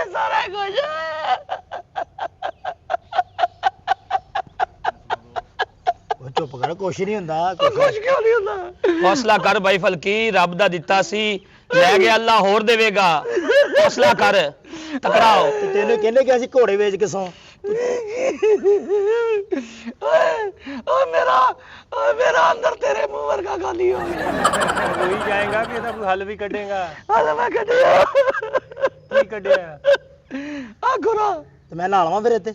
सारा कुछ चुप कर, कुछ नहीं हुंदा, कुछ क्यों नहीं हुंदा? हौसला कर भाई फलकी, रब दा दिता सी, लै गया अल्लाह होर देवेगा। हौसला कर, तकड़ाओ। ते तेनू कहने कि ਅਸੀਂ ਘੋੜੇ ਵੇਚ ਕੇ ਸੌ। मेरा अंदर तेरे मुंह वर्गा खाली हो गया। हो ही जाएगा कि तब हल भी कटेगा। हल मैं कटिया की कटिया आ गुरा ਤੇ ਮੈਂ ਨਾਲਵਾ ਫਿਰ ਇੱਥੇ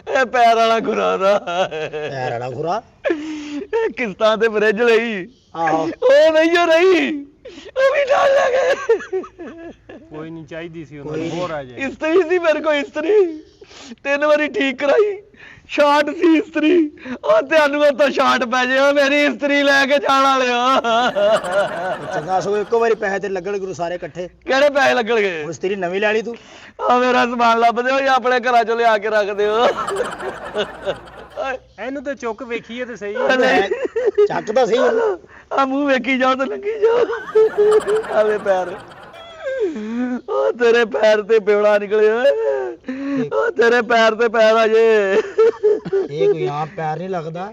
ਇਹ ਪੈਰ ਵਾਲਾ ਗੁਰਾ ਦਾ ਪੈਰ ਵਾਲਾ ਖੁਰਾ। ਇਹ ਕਿਸ਼ਤਾਂ ਤੇ ਫਰਿੱਜ ਲਈ ਆਹੋ ਉਹ ਨਹੀਂ ਹੋ ਰਹੀ, ਉਹ ਵੀ ਨਾਲ ਲੱਗੇ। कोई नहीं चाहिए सी उन्हें और आ जाए। ਇਸਤਰੀ ਸੀ ਮੇਰੇ ਕੋਲ, ਇਸਤਰੀ 3 ਵਾਰੀ ਠੀਕ ਕਰਾਈ, ਸ਼ਾਟ ਸੀ ਇਸਤਰੀ। ਉਹ ਤੁਹਾਨੂੰ ਉੱਥੋਂ ਸ਼ਾਟ ਪੈ ਜੇ, ਉਹ ਮੇਰੀ ਇਸਤਰੀ ਲੈ ਕੇ ਜਾਣ ਵਾਲਿਓ। ਚੰਗਾ ਸਗੋਂ ਇੱਕੋ ਵਾਰੀ ਪੈਸੇ ਤੇ ਲੱਗਣ ਗੁਰੂ ਸਾਰੇ ਇਕੱਠੇ। ਕਿਹੜੇ ਪੈਸੇ ਲੱਗਣਗੇ? ਹੁਣ ਤੇਰੀ ਨਵੀਂ ਲੈ ਲਈ ਤੂੰ। ਆ ਮੇਰਾ ਸਮਾਨ ਲੱਭ ਦਿਓ ਜਾਂ ਆਪਣੇ ਘਰਾਂ ਚੋਂ ਲਿਆ ਕੇ ਰੱਖ ਦਿਓ। ਇਹਨੂੰ ਤੇ ਚੁੱਕ ਵੇਖੀਏ ਤੇ ਸਹੀ। ਚੱਕ ਤਾਂ ਸਹੀ ਉਹਨੂੰ। ਆ ਮੂੰਹ ਵੇਖੀ ਜਾਓ ਤੇ ਲੱਗੀ ਜਾਓ। ਆਵੇ ਪੈਰ, ਉਹ ਤੇਰੇ ਪੈਰ ਤੇ ਪਿਉੜਾ ਨਿਕਲੇ ਓਏ, ਉਹ ਤੇਰੇ ਪੈਰ ਤੇ ਪੈਰ ਆ ਜੇ। ਇਹ ਕੋਈ ਆਮ ਪੈਰ ਨਹੀਂ ਲੱਗਦਾ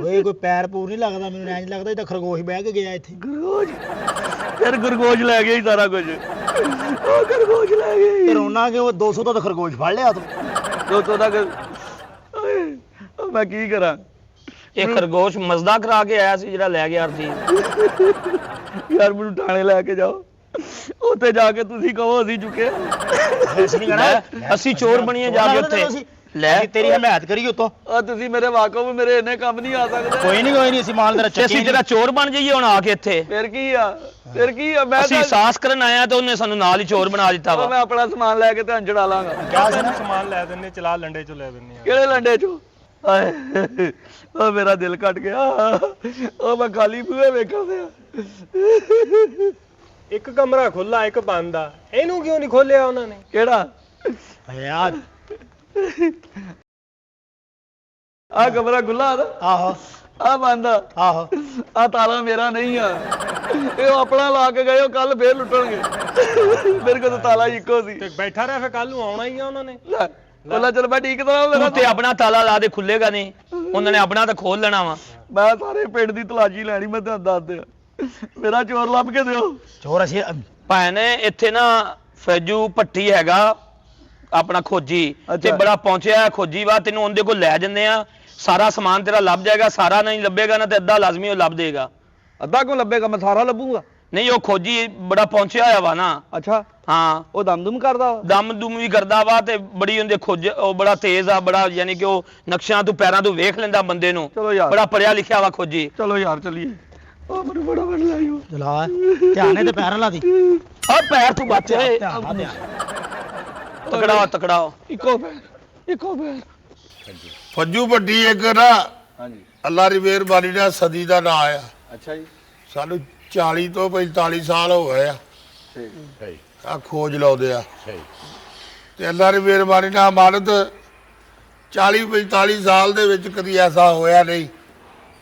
ਓਏ, ਕੋਈ ਪੈਰ ਪੂਰ ਨਹੀਂ ਲੱਗਦਾ ਮੈਨੂੰ। ਐਂ ਲੱਗਦਾ ਜਿੱਦਾਂ ਖਰਗੋਸ਼ ਬਹਿ ਕੇ ਗਿਆ ਇੱਥੇ। ਗਰਗੋਜ, ਫਿਰ ਗਰਗੋਜ ਲੈ ਗਿਆ ਹੀ ਸਾਰਾ ਕੁਝ। ਉਹ ਗਰਗੋਜ ਲੈ ਤੇ ਗਈ। ਰੋਣਾ ਕਿ ਉਹ 200 ਤੋਂ ਤਾਂ ਖਰਗੋਸ਼ ਫੜ ਲਿਆ ਤੂੰ। 200 ਤੱਕ ਮੈਂ ਕੀ ਕਰਾਂ? ਇਹ ਖਰਗੋਸ਼ ਮਜ਼ਦਾ ਕਰਾ ਕੇ ਆਇਆ ਸੀ ਜਿਹੜਾ ਲੈ ਗਿਆ ਅਰਜੀ। ਯਾਰ ਮੈਨੂੰ ਥਾਣੇ ਲੈ ਕੇ ਜਾਓ, ਉੱਥੇ ਜਾ ਕੇ ਤੁਸੀਂ ਕਹੋ ਅਸੀਂ ਚੁੱਕੇ। ਅਸੀਂ ਨਹੀਂ ਕਹਿਣਾ, ਅਸੀਂ ਚੋਰ ਬਣੀਏ ਜਾ ਕੇ ਉੱਥੇ। ਲੈ ਅਸੀਂ ਤੇਰੀ ਹਮਾਇਤ ਕਰੀ ਉਤੋਂ। ਆ ਤੁਸੀਂ ਮੇਰੇ ਵਾਕਫ, ਮੇਰੇ ਇੰਨੇ ਕੰਮ ਨਹੀਂ ਆ ਸਕਦੇ। ਕੋਈ ਨਹੀਂ ਅਸੀਂ ਮਾਲ ਤੇਰਾ ਤੇ ਅਸੀਂ ਤੇਰਾ ਚੋਰ ਬਣ ਜਾਈਏ ਹੁਣ ਆ ਕੇ ਇੱਥੇ। ਫਿਰ ਕੀ ਆ, ਫਿਰ ਕੀ ਆ? ਮੈਂ ਅਸੀਂ ਸਾਹਸ ਕਰਨ ਆਇਆ ਤੇ ਉਹਨੇ ਸਾਨੂੰ ਨਾਲ ਹੀ ਚੋਰ ਬਣਾ ਦਿੱਤਾ ਵਾ। ਮੈਂ ਆਪਣਾ ਸਮਾਨ ਲੈ ਕੇ ਤੇ ਅੰਜੜਾ ਲਾਂਗਾ। ਕਿਆ ਸੀ ਨਾ सामान लै देने, चला लंडे चो लै देने। ਕਿਹੜੇ ਲੰਡੇ ਚੋਂ? ਹਾਏ ਉਹ ਮੇਰਾ ਦਿਲ ਕੱਟ ਗਿਆ। ਉਹ ਮੈਂ ਖਾਲੀ ਬੂਹੇ ਵੇਖਾਂ ਤੇ एक कमरा खुला एक बंद आ, ਇਹਨੂੰ ਕਿਉਂ ਨਹੀਂ ਖੋਲਿਆ ਉਹਨਾਂ ਨੇ? ਕਿਹੜਾ? ਯਾਰ ਆ ਕਮਰਾ ਖੁੱਲਾ ਦਾ, ਆਹੋ ਆ ਬੰਦ ਆ, ਆਹੋ ਆ ਤਾਲਾ ਮੇਰਾ ਨਹੀਂ ਆ। ਇਹ ਆਪਣਾ ਲਾ ਕੇ ਗਏ, ਉਹ ਕੱਲ ਫੇਰ ਲੁੱਟਣਗੇ। ਮੇਰੇ ਕੋਲ ਤਾਂ ਤਾਲਾ ਹੀ ਇੱਕੋ ਸੀ। ਤੇ ਬੈਠਾ ਰਿਹਾ ਫਿਰ ਕੱਲ ਨੂੰ ਆਉਣਾ ਹੀ ਆ ਉਹਨਾਂ ਨੇ। ਲੈ ਬੋਲਾ ਚਲ ਮੈਂ ਠੀਕ ਤਰ੍ਹਾਂ ਮੇਰਾ ਤੂੰ ਤੇ ਆਪਣਾ ਤਾਲਾ ਲਾ ਦੇ, ਖੁੱਲੇਗਾ ਨਹੀਂ। ਉਹਨਾਂ ਨੇ ਆਪਣਾ ਤਾਂ ਖੋਲ ਲੈਣਾ ਵਾ। ਮੈਂ ਸਾਰੇ ਪਿੰਡ ਦੀ ਤਲਾਸ਼ੀ ਲੈਣੀ, ਮੈਂ ਤੁਹਾਨੂੰ ਦੱਸ ਦਿਆਂ। ਮੇਰਾ ਚੋਰ ਲੱਭ ਕੇ ਦਿਓ। ਚੋਰ ਅਸੀਂ ਭਾਣੇ ਇੱਥੇ ਨਾ ਫੈਜੂ ਭੱਟੀ ਹੈਗਾ ਆਪਣਾ ਖੋਜੀ, ਤੇ ਅੱਛਾ। ਬੜਾ ਪਹੁੰਚਿਆ ਖੋਜੀ ਵਾ। ਤੈਨੂੰ ਉਹਦੇ ਕੋਲ ਲੈ ਜੰਨੇ ਆ, ਸਾਰਾ ਸਮਾਨ ਤੇਰਾ ਲੱਭ ਜਾਏਗਾ। ਸਾਰਾ ਨਹੀਂ ਲੱਭੇਗਾ ਨਾ ਤੇ ਅੱਧਾ ਲਾਜ਼ਮੀ ਉਹ ਲੱਭ ਦੇਗਾ। ਅੱਧਾ ਕਿਉਂ ਲੱਭੇਗਾ? ਮੈਂ ਸਾਰਾ ਲੱਭੂਗਾ। ਨਹੀਂ ਉਹ ਖੋਜੀ ਬੜਾ ਪਹੁੰਚਿਆ ਹੋਇਆ ਵਾ ਨਾ। ਅੱਛਾ, ਹਾਂ ਉਹ ਦਮ ਦੁਮ ਕਰਦਾ ਵਾ? ਦਮ ਦੁਮ ਵੀ ਕਰਦਾ ਵਾ ਤੇ ਬੜੀ ਉਹਦੇ ਖੋਜ, ਉਹ ਬੜਾ ਤੇਜ਼ ਆ, ਬੜਾ ਯਾਨੀ ਕਿ ਉਹ ਨਕਸ਼ਿਆਂ ਤੋਂ ਪੈਰਾਂ ਤੋਂ ਵੇਖ ਲੈਂਦਾ ਬੰਦੇ ਨੂੰ। ਚਲੋ ਯਾਰ, ਬੜਾ ਪੜਿਆ ਲਿਖਿਆ ਵਾ ਖੋਜੀ। ਚਲੋ ਯਾਰ ਚੱਲੀਏ। ਉਹ ਮੈਨੂੰ ਬੜਾ ਵੱਡ ਲਾਇਓ। ਚਲਾ ਧਿਆਨੇ ਤੇ ਪੈਰ ਲਾ ਦੀ। ਆ ਪੈਰ ਤੂੰ ਬਚ ਓਏ। ਧਿਆਨ ਨਾਲ ਧਿਆਨ। ਤਕੜਾ ਤਕੜਾ। ਇੱਕੋ ਪੈਰ, ਇੱਕੋ ਪੈਰ। ਫੱਜੂ ਭੱਟੀ ਇੱਕ ਨਾ ਹਾਂਜੀ, ਅੱਲਾ ਦੀ ਮਿਹਰਬਾਨੀ ਨਾਲ ਸਦੀ ਦਾ ਨਾਂ ਆ। ਅੱਛਾ ਜੀ, ਸਾਨੂੰ 40 ਤੋਂ 45 ਸਾਲ ਹੋ ਗਏ ਆ ਠੀਕ। ਆ ਖੋਜ ਲਾਉਂਦੇ ਆ। ਤੇ ਅੱਲਾ ਦੀ ਮਿਹਰਬਾਨੀ ਨਾਲ ਮਾਨਤ 40-45 ਸਾਲ ਦੇ ਵਿੱਚ ਕਦੀ ਐਸਾ ਹੋਇਆ ਨਹੀਂ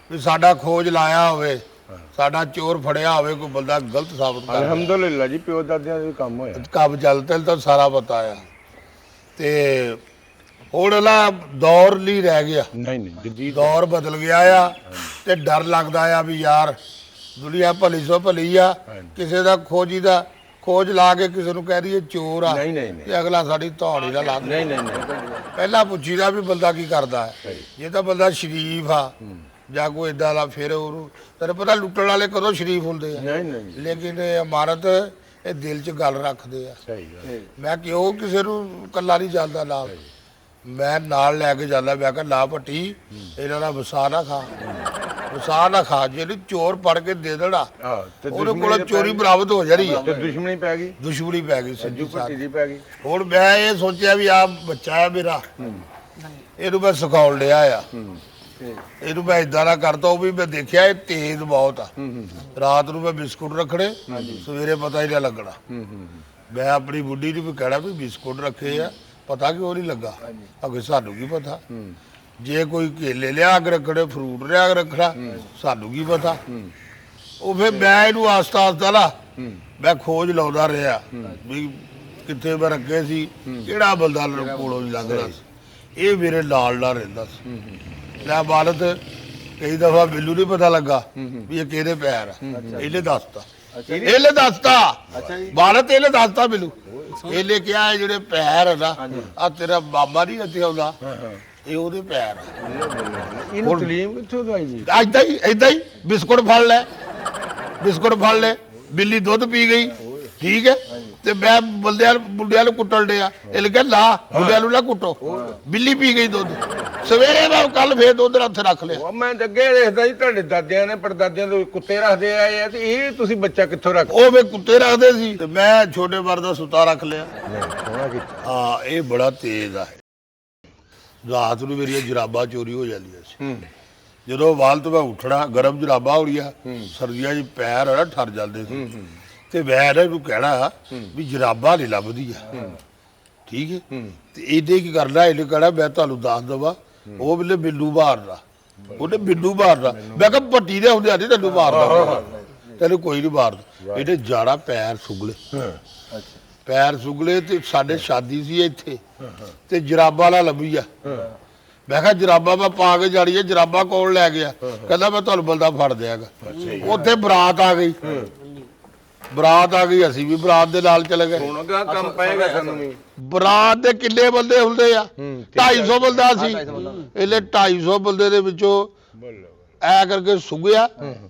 ਵੀ ਸਾਡਾ ਖੋਜ ਲਾਇਆ ਹੋਵੇ, ਸਾਡਾ ਚੋਰ ਫੜਿਆ ਹੋਵੇ, ਕੋਈ ਬੰਦਾ ਗਲਤ ਸਾਬਤ ਕਰ ਅਲਹਮਦੁਲਿਲਾ ਜੀ, ਪਿਓ ਦਾਦਿਆਂ ਦੇ ਕੰਮ ਹੋਇਆ। ਕੰਮ ਚੱਲਦੇ ਤਾਂ ਸਾਰਾ ਪਤਾ ਆ। ਤੇ ਹੁਣ ਵਾਲਾ ਦੌਰ ਨਹੀਂ ਰਹਿ ਗਿਆ, ਨਹੀਂ ਨਹੀਂ ਜਦੀਦ ਦੌਰ ਬਦਲ ਗਿਆ ਆ। ਤੇ ਡਰ ਲੱਗਦਾ ਆ ਵੀ ਯਾਰ ਦੁਨੀਆ ਭਲੀ ਸੋ ਭਲੀ ਆ, ਕਿਸੇ ਦਾ ਖੋਜੀ ਦਾ ਖੋਜ ਲਾ ਕੇ ਕਿਸੇ ਨੂੰ ਕਹਿ ਦਈਏ ਚੋਰ ਆ, ਨਹੀਂ ਨਹੀਂ ਨਹੀਂ ਤੇ ਅਗਲਾ ਸਾਡੀ ਧੌੜੀ ਨਾ ਲਾ ਦੇ। ਨਹੀਂ ਨਹੀਂ ਨਹੀਂ ਪਹਿਲਾਂ ਪੁੱਛੀਦਾ ਵੀ ਬੰਦਾ ਕੀ ਕਰਦਾ ਹੈ। ਜੇ ਤਾਂ ਬੰਦਾ ਸ਼ਰੀਫ ਆ ਜਾਂ ਕੋਈ ਏਦਾਂ ਦਾ, ਫਿਰ ਉਹਨੂੰ ਤੈਨੂੰ ਪਤਾ ਲੁੱਟਣ ਵਾਲੇ ਕਦੋਂ ਸ਼ਰੀਫ ਹੁੰਦੇ ਆ। ਨਹੀਂ ਨਹੀਂ ਲੇਕਿਨ ਇਹ ਇਮਾਰਤ ਇਹ ਦਿਲ 'ਚ ਗੱਲ ਰੱਖਦੇ ਆ। ਸਹੀ ਗੱਲ। ਮੈਂ ਕਿਉਂ ਕਿਸੇ ਨੂੰ ਕੱਲਾ ਨਹੀਂ ਜਾਂਦਾ ਨਾਲ, ਮੈਂ ਨਾਲ ਲੈ ਕੇ ਜਾਂਦਾ। ਮੈਂ ਕਿਹਾ ਨਾ ਭੱਟੀ ਇਹਨਾਂ ਦਾ ਵਸਾ ਨਾ ਖਾ, ਵਸਾ ਨਾ ਖਾ। ਜਿਹੜੀ ਚੋਰ ਫੜ ਕੇ ਦੇ ਦੇਣਾ ਹਾਂ ਤੇ ਉਹਦੇ ਕੋਲ ਚੋਰੀ ਬਰਾਮਦ ਹੋ ਜਾਣੀ ਆ। ਤੇ ਦੁਸ਼ਮਣੀ ਪੈ ਗਈ, ਦੁਸ਼ਮਣੀ ਪੈ ਗਈ ਸੱਜੂ ਸਿੱਧੀ ਭੱਟੀ ਸਾਥ। ਦੀ ਪੈ ਗਈ। ਹੁਣ ਮੈਂ ਇਹ ਸੋਚਿਆ ਵੀ ਆ ਬੱਚਾ ਹੈ ਮੇਰਾ, ਇਹਨੂੰ ਮੈਂ ਸਿਖਾਉਣ ਲਿਆ ਆ। ਇਹਨੂੰ ਮੈਂ ਇਦਾਂ ਦਾ ਕਰਤਾ, ਉਹ ਵੀ ਮੈਂ ਦੇਖਿਆ ਇਹ ਤੇਜ਼ ਬਹੁਤ ਆ। ਰਾਤ ਨੂੰ ਮੈਂ ਬਿਸਕੁਟ ਰੱਖਣੇ, ਸਵੇਰੇ ਪਤਾ ਹੀ ਨਾ ਲੱਗਣਾ। ਮੈਂ ਆਪਣੀ ਬੁੱਢੀ ਨੂੰ ਵੀ ਕਹਿਣਾ ਵੀ ਬਿਸਕੁਟ ਰੱਖੇ ਆ, ਪਤਾ ਕਿਉਂ ਨਹੀਂ ਲੱਗਾ ਅੱਗੇ ਸਾਨੂੰ ਕੀ ਪਤਾ ਜੇ ਕੋਈ ਕੇਲੇ ਲਿਆ ਕੇ ਰੱਖਣੇ ਫਰੂਟ ਲਿਆ ਕੇ ਰੱਖਣਾ ਸਾਨੂੰ ਕੀ ਪਤਾ ਉਹ ਫਿਰ ਮੈਂ ਇਹਨੂੰ ਆਸਤਾ ਆਸਤਾ ਨਾ ਮੈਂ ਖੋਜ ਲਾਉਂਦਾ ਰਿਹਾ ਵੀ ਕਿੱਥੇ ਮੈਂ ਰੱਖੇ ਸੀ ਕਿਹੜਾ ਬੰਦਾ ਕੋਲੋਂ ਨਹੀਂ ਲੰਘਦਾ ਸੀ ਇਹ ਮੇਰੇ ਨਾਲ ਰਹਿੰਦਾ ਸੀ ਲੈ ਬਾਲਤ ਕਈ ਦਫਾ ਮੈਨੂੰ ਨਹੀਂ ਪਤਾ ਲੱਗਾ ਵੀ ਇਹ ਕਿਹਦੇ ਪੈਰ ਆ ਇਹਨੇ ਦੱਸਤਾ ਇਹਨੇ ਦੱਸਤਾ ਬਾਲਤ ਇਹਨੇ ਦੱਸਤਾ ਮੈਨੂੰ ਇਹਨੇ ਕਿਹਾ ਇਹ ਜਿਹੜੇ ਪੈਰ ਆ ਨਾ ਆ ਤੇਰਾ ਬਾਬਾ ਨਹੀਂ ਇੱਥੇ ਆਉਂਦਾ ਇਹ ਉਹਦੇ ਪੈਰ ਆ ਇਹਨੂੰ ਤਲੀਮ ਕਿੱਥੋਂ ਦਵਾਈ ਜੀ ਏਦਾਂ ਹੀ ਬਿਸਕੁਟ ਫੜ ਲੈ ਬਿੱਲੀ ਦੁੱਧ ਪੀ ਗਈ ਠੀਕ ਹੈ ਤੇ ਮੈਂ ਮੁੰਡਿਆਂ ਨੂੰ ਕੁੱਟਣ ਡਿਆ ਇਹ ਲਿਖਿਆ ਲਾ ਮੁੰਡਿਆਂ ਨੂੰ ਨਾ ਕੁੱਟੋ ਬਿੱਲੀ ਪੀ ਗਈ ਦੁੱਧ ਸਵੇਰੇ ਮੈਂ ਕੱਲ ਫੇਰ ਦੁੱਧ ਉੱਥੇ ਰੱਖ ਲਿਆ ਉਹ ਮੈਂ ਅੱਗੇ ਦੇਖਦਾ ਜੀ ਤੁਹਾਡੇ ਦਾਦਿਆਂ ਨੇ ਪੜਦਾਦਿਆਂ ਦੇ ਕੁੱਤੇ ਰੱਖਦੇ ਆਏ ਆ ਤੇ ਇਹ ਤੁਸੀਂ ਬੱਚਾ ਕਿੱਥੋਂ ਰੱਖ ਉਹ ਵੇ ਕੁੱਤੇ ਰੱਖਦੇ ਸੀ ਤੇ ਮੈਂ ਛੋਟੇ ਵਰ ਦਾ ਸੁੱਤਾ ਰੱਖ ਲਿਆ ਸੋਹਣਾ ਕੀਤਾ ਹਾਂ ਇਹ ਬੜਾ ਤੇਜ਼ ਆ ਰਾਤ ਨੂੰ ਮੇਰੀਆਂ ਜਰਾਬਾਂ ਚੋਰੀ ਹੋ ਜਾਂਦੀਆਂ ਸੀ ਜਦੋਂ ਵਾਲ ਤੋਂ ਮੈਂ ਉੱਠਣਾ ਗਰਮ ਜਰਾਬਾਂ ਹੋ ਰਹੀਆਂ ਸਰਦੀਆਂ 'ਚ ਪੈਰ ਨਾ ਠਰ ਜਾਂਦੇ ਸੀ ਤੇ ਮੈਂ ਇਹਨੂੰ ਕਹਿਣਾ ਵੀ ਜਰਾਬਾਂ ਨਹੀਂ ਲੱਭਦੀਆਂ ਠੀਕ ਹੈ ਤੇ ਇਹਦੇ ਕੀ ਕਰਨਾ ਇਹਨੇ ਕਹਿਣਾ ਮੈਂ ਤੁਹਾਨੂੰ ਦੱਸ ਦਵਾਂ ਉਹ ਵੇਲੇ ਬਿੱਲੂ ਮਾਰਦਾ ਉਹਨੇ ਬਿੱਲੂ ਮਾਰਦਾ ਮੈਂ ਕਿਹਾ ਪੱਟੀ ਦੇ ਹੁੰਦੇ ਆਦੀ ਤੈਨੂੰ ਮਾਰਦਾ ਤੈਨੂੰ ਕੋਈ ਨਹੀਂ ਮਾਰਦਾ ਇਹਨੇ ਜਾੜਾ ਪੈਰ ਸੁਗਲੇ ਤੇ ਸਾਡੇ ਸ਼ਾਦੀ ਸੀ ਇੱਥੇ ਤੇ ਜਰਾਬਾਂ ਨਾਲ ਲੱਭੀ ਆ ਮੈਂ ਕਿਹਾ ਜਰਾਬਾਂ ਮੈਂ ਪਾ ਕੇ ਜਾੜੀਏ ਜਰਾਬਾਂ ਕੋਲ ਲੈ ਗਿਆ ਕਹਿੰਦਾ ਮੈਂ ਤੁਹਾਨੂੰ ਬੰਦਾ ਫੜ ਦਿਆਂਗਾ ਉੱਥੇ ਬਰਾਤ ਆ ਗਈ ਅਸੀਂ ਵੀ ਬਰਾਤ ਦੇ ਨਾਲ ਚਲੇ ਗਏ ਹੁਣ ਅਗਾ ਕੰਮ ਪਏਗਾ ਸਾਨੂੰ ਵੀ ਬਰਾਤ ਦੇ ਕਿੰਨੇ ਬੰਦੇ ਹੁੰਦੇ ਆ 250 ਬੰਦਾ ਸੀ ਇਹਨੇ 250 ਬੰਦੇ ਦੇ ਵਿੱਚੋਂ ਐ ਕਰਕੇ ਸੁਗਿਆ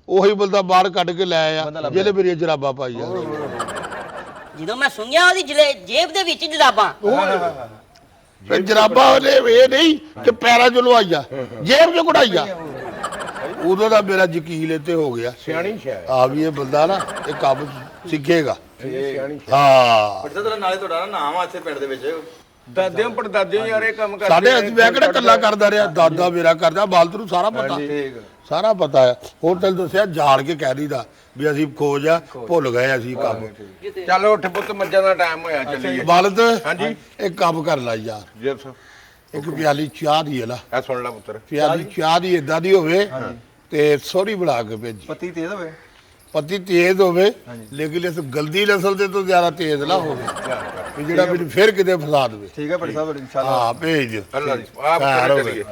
ਉਹੀ ਬੰਦਾ ਬਾਹਰ ਕੱਢ ਕੇ ਲੈ ਆਇਆ ਜਿਹਨੇ ਮੇਰੀਆਂ ਜਰਾਬਾਂ ਪਾਈਆਂ ਜਦੋਂ ਮੈਂ ਸੁਣਿਆ ਉਹਦੀ ਜੇਬ ਦੇ ਵਿੱਚ ਜਰਾਬਾਂ ਫਿਰ ਜਰਾਬਾਂ ਉਹਨੇ ਇਹ ਨਹੀਂ ਕਿ ਪੈਰਾਂ 'ਚ ਲਵਾਈਆ ਜੇਬ 'ਚ ਕਢਾਈਆ ਉਦੋਂ ਦਾ ਮੇਰਾ ਯਕੀਨ ਇੱਥੇ ਹੋ ਗਿਆ ਸਿਆਣੀ ਸ਼ਾਇ ਆ ਵੀ ਇਹ ਬੰਦਾ ਨਾ ਇਹ ਕੰਮ ਸਿੱਖੇਗਾ ਸਿਆਣੀ ਹਾਂ ਨਾਲੇ ਤੁਹਾਡਾ ਨਾਮ ਆ ਇੱਥੇ ਪਿੰਡ ਦੇ ਵਿੱਚ ਦਾਦਿਆਂ ਪੜਦਾਦਿਆਂ ਯਾਰ ਇਹ ਕੰਮ ਕਰਦੇ ਸਾਡੇ ਅਸੀਂ ਮੈਂ ਕਿਹੜਾ ਕੱਲਾ ਕਰਦਾ ਰਿਹਾ ਦਾਦਾ ਮੇਰਾ ਕਰਦਾ ਬਾਲਤ ਨੂੰ ਸਾਰਾ ਪਤਾ ਸਾਰਾ ਪਤਾ ਹੈ ਹੋਰ ਤੈਨੂੰ ਦੱਸਿਆ ਜਾਣ ਕੇ ਕਹਿ ਦਈਦਾ ਵੀ ਅਸੀਂ ਖੋਜ ਆ ਭੁੱਲ ਗਏ ਅਸੀਂ ਕੰਮ ਚੱਲ ਉੱਠ ਪੁੱਤ ਮੱਝਾਂ ਦਾ ਟਾਈਮ ਹੋਇਆ ਚੱਲੀਏ ਬਾਲਤ ਹਾਂਜੀ ਇੱਕ ਕੰਮ ਕਰ ਲੈ ਯਾਰ ਜੀ ਸਰ ਇੱਕ ਪਿਆਲੀ ਚਾਹ ਦੀ ਹੈ ਨਾ ਇਹ ਸੁਣ ਲੈ ਪੁੱਤਰ ਪਿਆਲੀ ਚਾਹ ਦੀ ਇਦਾਂ ਦੀ ਹੋਵੇ ਤੇ ਸੋਹਣੀ ਬਣਾ ਕੇ ਭੇਜੀ ਪੱਤੀ ਤੇਜ਼ ਹੋਵੇ ਪਤੀ ਤੇਜ਼ ਹੋਵੇ ਲੇਕਿਨ ਇਸ ਗਲਦੀ ਨਸਲ ਦੇ ਤੋਂ ਜ਼ਿਆਦਾ ਤੇਜ਼ ਨਾ ਹੋਵੇ ਵੀ ਜਿਹੜਾ ਮੈਨੂੰ ਫਿਰ ਕਿਤੇ ਫਸਾ ਦੇਵੇ ਠੀਕ ਹੈ ਭੱਟੀ ਸਾਹਿਬ ਹਾਂ ਭੇਜ ਦਿਓ ਅੱਲਾ ਜੀ ਆਪ ਖੈਰ ਹੋਵੇ। ਚੱਲੀਏ